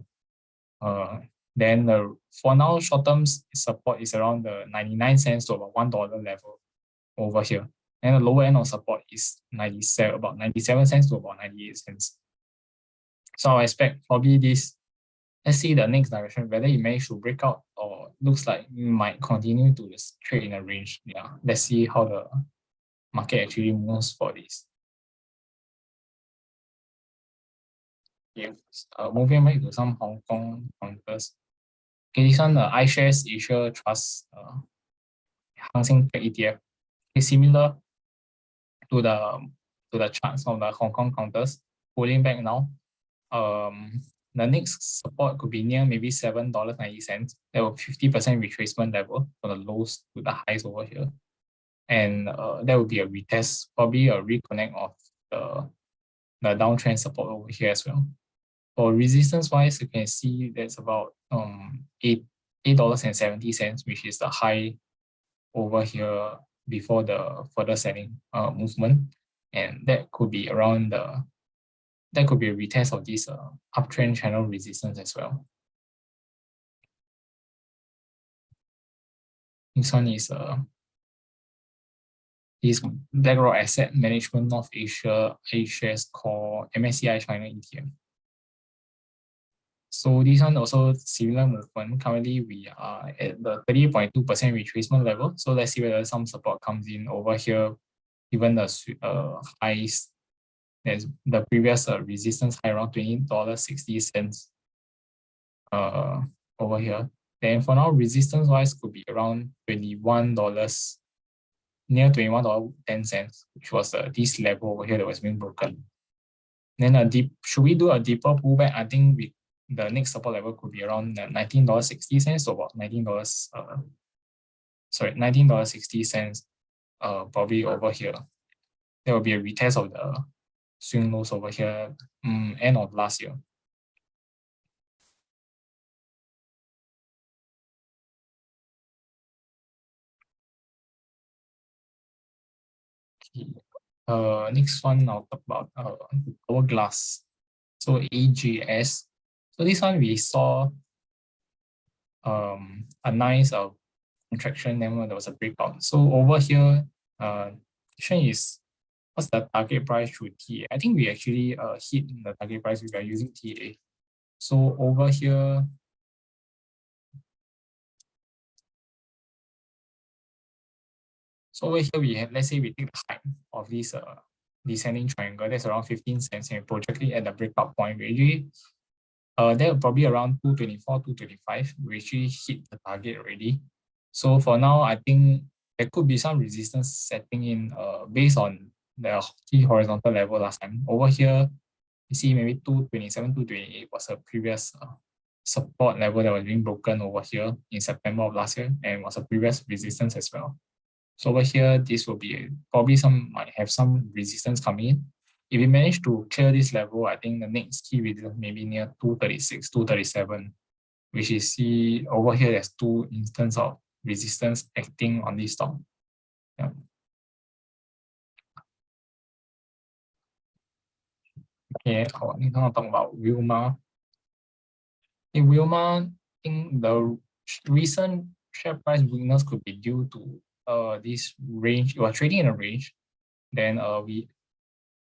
Then for now, short-term support is around the 99 cents to about $1 level over here. And the lower end of support is about 97 cents to about 98 cents. So I expect probably this, let's see the next direction, whether it may should break out or looks like we might continue to trade in a range. Yeah, let's see how the market actually moves for this. Yeah, moving back to some Hong Kong counters. Okay, this one, the iShares Asia Trust Hang Seng Tech ETF is similar to the charts of the Hong Kong counters, pulling back now. The next support could be near maybe $7.90. There will 50% retracement level from the lows to the highs over here. And there will be a retest, probably a reconnect of the downtrend support over here as well. For resistance wise, you can see that's about $8.70, which is the high over here before the further selling movement. And that could be around that could be a retest of this uptrend channel resistance as well. This one is this BlackRock Asset Management North Asia iShares Core MSCI China ETF. So this one also similar movement. Currently, we are at the 30.2% retracement level. So let's see whether some support comes in over here, given the highs. There's the previous resistance high around $20.60 over here. Then for now, resistance wise could be around $21, near $21.10, which was this level over here that was being broken. Then should we do a deeper pullback? I think the next support level could be around $19.60 to about $19.60 probably over here. There will be a retest of the swing lows over here end of last year. Okay. Next one I'll talk about hourglass. So AGS. So this one we saw a nice contraction, then there was a breakout. So over here, question is what's the target price through TA? I think we actually hit the target price we are using TA. So over here, we have, let's say we take the height of this descending triangle, that's around 15 cents, and we project it at the breakout point. We actually, there probably around 224, 225, we actually hit the target already. So for now, I think there could be some resistance setting in based on the key horizontal level last time. Over here, you see maybe 227, 228 was a previous support level that was being broken over here in September of last year and was a previous resistance as well. So over here, this will be probably might have some resistance coming in. If we manage to clear this level, I think the next key resistance maybe near 236, 237, which is see over here there's 2 instances of resistance acting on this stock. Yeah. Okay, I'm gonna talk about Wilmar. In Wilmar, I think the recent share price weakness could be due to this range. It was trading in a range. Then we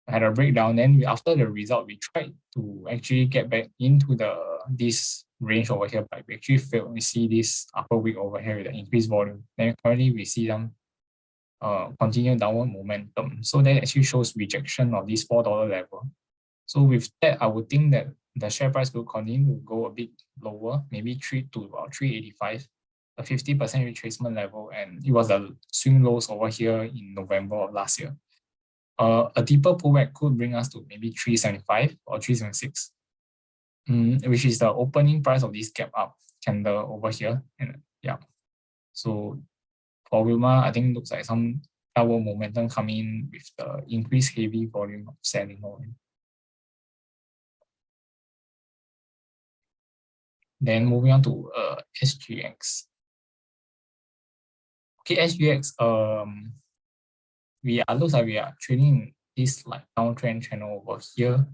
had a breakdown. Then after the result, we tried to actually get back into this range over here, but we actually failed. We see this upper wick over here with the increased volume. Then currently we see them continued downward momentum. So that actually shows rejection of this $4 level. So with that, I would think that the share price will continue to go a bit lower, maybe 3 to about 385, a 50% retracement level, and it was the swing lows over here in November of last year. A deeper pullback could bring us to maybe 375 or 376, which is the opening price of this gap up candle over here. And yeah, so for Wilmar, I think it looks like some downward momentum coming in with the increased heavy volume of selling volume. Then moving on to SGX. Okay, SGX, looks like we are trading this like downtrend channel over here,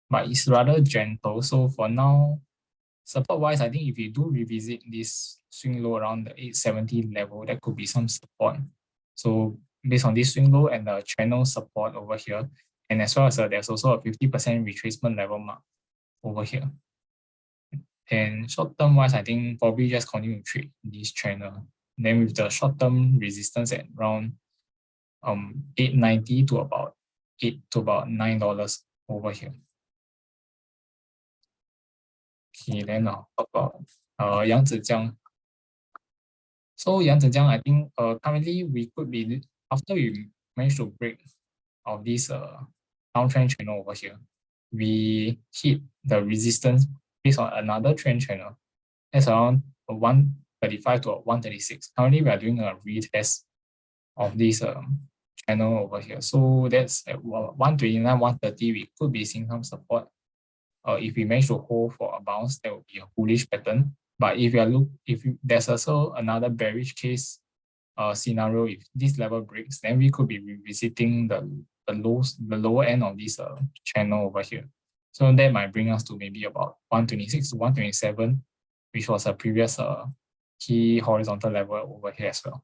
but it's rather gentle. So for now, support wise, I think if you do revisit this swing low around the 870 level, that could be some support. So based on this swing low and the channel support over here, and as well as there's also a 50% retracement level mark over here. And short term wise, I think probably just continue to trade this channel. And then with the short term resistance at around 890 to about $9 over here. Okay, then I'll talk about Yang Zijiang. So Yang Zijiang, I think currently we could be, after we managed to break of this downtrend channel over here, we hit the resistance based on another trend channel. That's around 135 to 136. Currently, we are doing a retest of this channel over here. So that's at 129, 130. We could be seeing some support. If we manage to hold for a bounce, that would be a bullish pattern. But if there's also another bearish case scenario, if this level breaks, then we could be revisiting the lower end of this channel over here. So that might bring us to maybe about 126 to 127, which was a previous key horizontal level over here as well.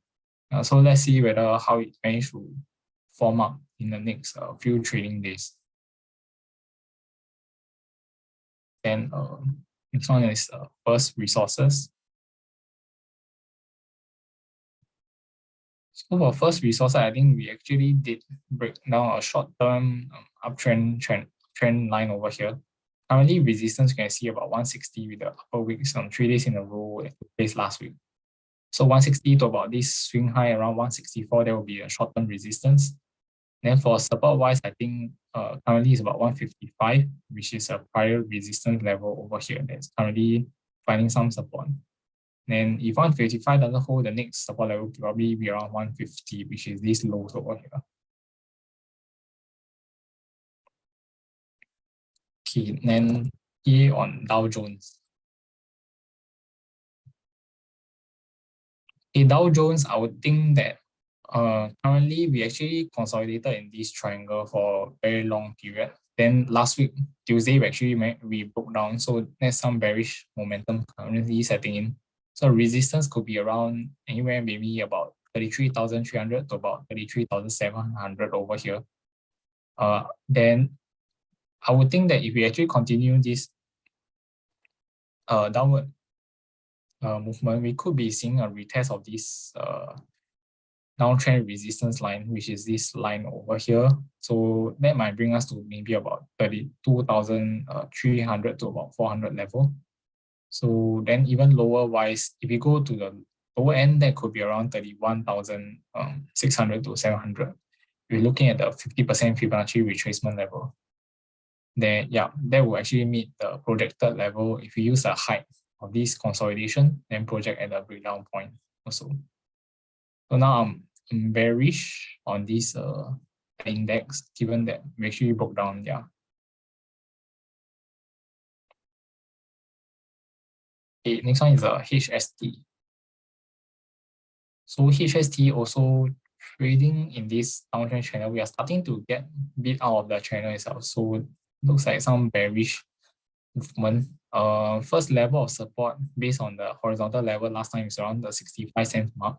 So let's see how it managed to form up in the next few trading days. Then next one is First Resources. So for First Resources, I think we actually did break down a short-term uptrend trend line over here. Currently, resistance you can see about 160 with the upper wicks on 3 days in a row that took place last week. So 160 to about this swing high around 164, there will be a short-term resistance. Then for support-wise, I think currently it's about 155, which is a prior resistance level over here that's currently finding some support. Then if 155 doesn't hold, the next support level will probably be around 150, which is this low over here. Okay, then here on Dow Jones. In Dow Jones, I would think that currently we actually consolidated in this triangle for a very long period. Then last week, Tuesday, we broke down. So there's some bearish momentum currently setting in. So resistance could be around anywhere maybe about 33,300 to about 33,700 over here. Then I would think that if we actually continue this downward movement, we could be seeing a retest of this downtrend resistance line, which is this line over here. So that might bring us to maybe about 32,300 to about 400 level. So then even lower wise, if we go to the lower end, that could be around 31,600 to 700. We're looking at the 50% Fibonacci retracement level. Then yeah, that will actually meet the projected level if we use a height of this consolidation, then project at the breakdown point also. So now I'm bearish on this index, given that we actually broke down, yeah. Okay, next one is HST. So HST also trading in this downtrend channel. We are starting to get bit out of the channel itself. So looks like some bearish movement. First level of support based on the horizontal level last time is around the 65 cents mark.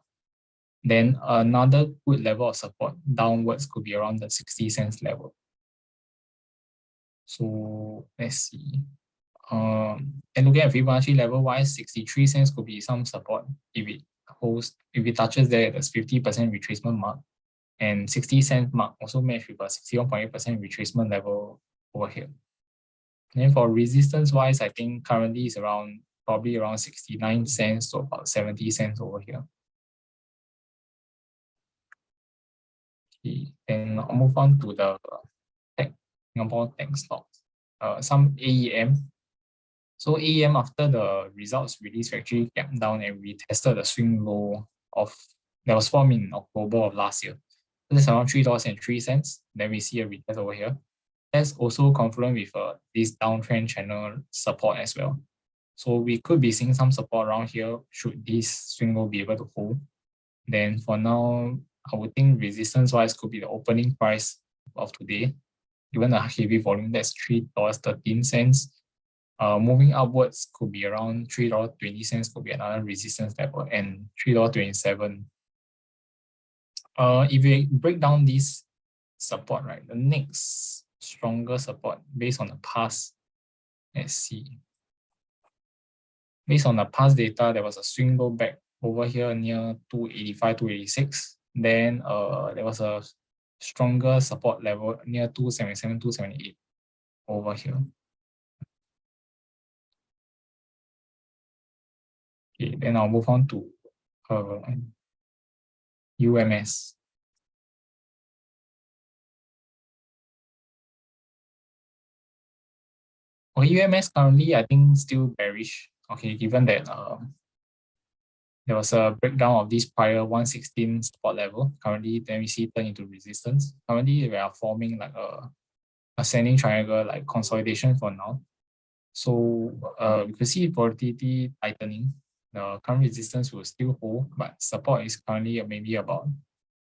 Then another good level of support downwards could be around the 60 cents level. So let's see. And looking at Fibonacci level wise, 63 cents could be some support if it touches there at the 50% retracement mark. And 60 cents mark also match with a 61.8% retracement level over here. And then for resistance wise, I think currently is probably around 69 cents to about 70 cents over here. Okay, then I'll move on to the Singapore tech stocks. Some AEM. So AEM after the results release actually kept down and retested the swing low that was formed in October of last year. So that's around $3.03. Then we see a retest over here. That's also confluent with this downtrend channel support as well. So we could be seeing some support around here should this swing low be able to hold. Then for now, I would think resistance wise could be the opening price of today. Given the heavy volume, that's $3.13. Moving upwards could be around $3.20 could be another resistance level, and $3.27. If we break down this support, right, the next stronger support based on the past, let's see. Based on the past data, there was a swing low back over here near 285, 286. Then there was a stronger support level near 277, 278 over here. Okay, then I'll move on to UMS. For UMS currently, I think still bearish. Okay, given that there was a breakdown of this prior 116 support level. Currently, then we see it turn into resistance. Currently, we are forming like a ascending triangle, like consolidation for now. So you can see volatility tightening. The current resistance will still hold, but support is currently maybe about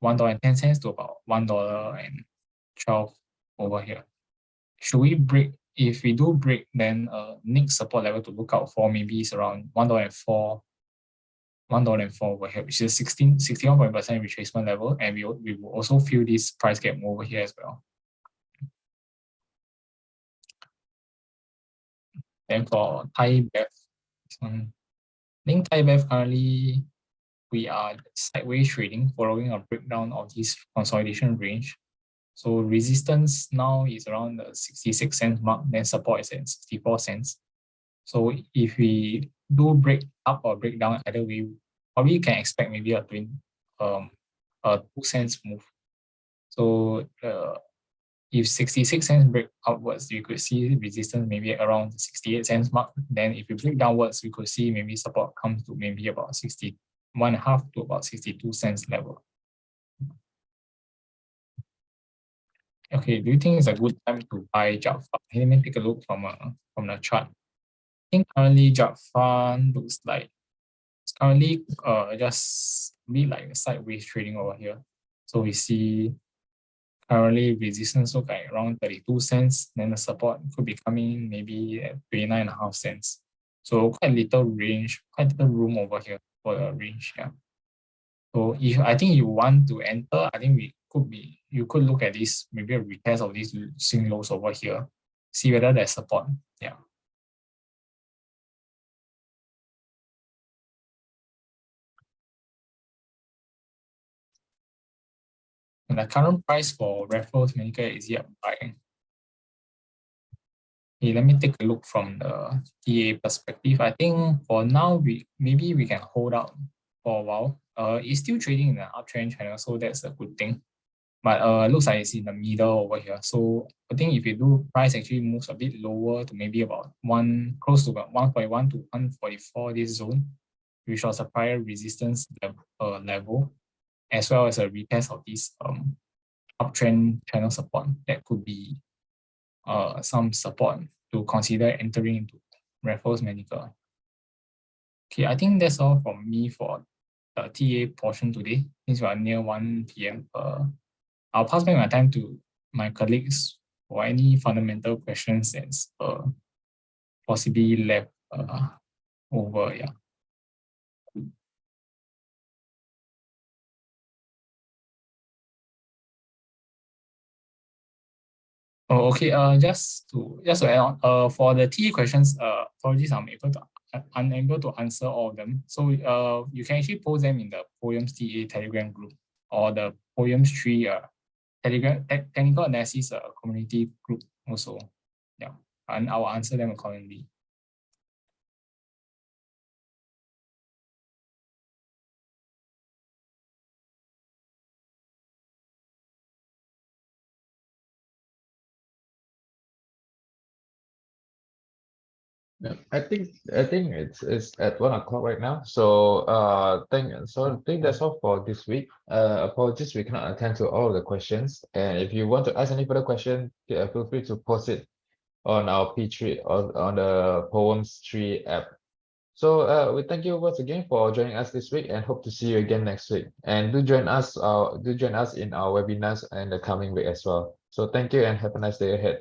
$1.10 to about $1.12 over here. Should we break? If we do break, then next support level to look out for maybe is around $1.04 over here, which is 61% retracement level, and we will also feel this price gap over here as well. Then for Thai BEV, I think Thai BEV currently we are sideways trading following a breakdown of this consolidation range. So resistance now is around the 66 cents mark, then support is at 64 cents. So if we do break up or break down, either way, probably can expect maybe a 2 cents move. So if 66 cents break upwards, you could see resistance maybe around the 68 cents mark. Then if you break downwards, we could see maybe support comes to maybe about 61.5 to about 62 cents level. Okay, do you think it's a good time to buy JAPFA? Let me take a look from the chart. I think currently JAPFA looks like it's currently just be like a sideways trading over here. So we see currently resistance look like around 32 cents. Then the support could be coming maybe at 29.5 cents. So quite little range, quite little room over here for the range. Yeah. So if I think you want to enter, I think you could look at this, maybe a retest of these swing lows over here, see whether there's support. Yeah. And the current price for Raffles Medical is yet buying. Okay, let me take a look from the TA perspective. I think for now, maybe we can hold out for a while. It's still trading in an uptrend channel, so that's a good thing. But looks like it's in the middle over here. So I think if you do, price actually moves a bit lower to maybe about close to about 1.1 to 144 this zone, which was a prior resistance level, as well as a retest of this uptrend channel support. That could be some support to consider entering into Raffles Medical. Okay, I think that's all from me for the TA portion today, since we are near 1 p.m. I'll pass back my time to my colleagues or any fundamental questions that's possibly left over. Yeah. Oh, okay. Just to add on, for the TE questions, apologies, unable to answer all of them. So you can actually post them in the Poems TA Telegram group or the Poems Tree Telegram Technical Analysis community group also. Yeah, and I'll answer them accordingly. Yeah, I think it's at 1 o'clock right now. So I think that's all for this week. Apologies we cannot attend to all of the questions. And if you want to ask any further question, feel free to post it on our P3 or on the Poems Tree app. So we thank you once again for joining us this week and hope to see you again next week. And do join us in our webinars in the coming week as well. So thank you and have a nice day ahead.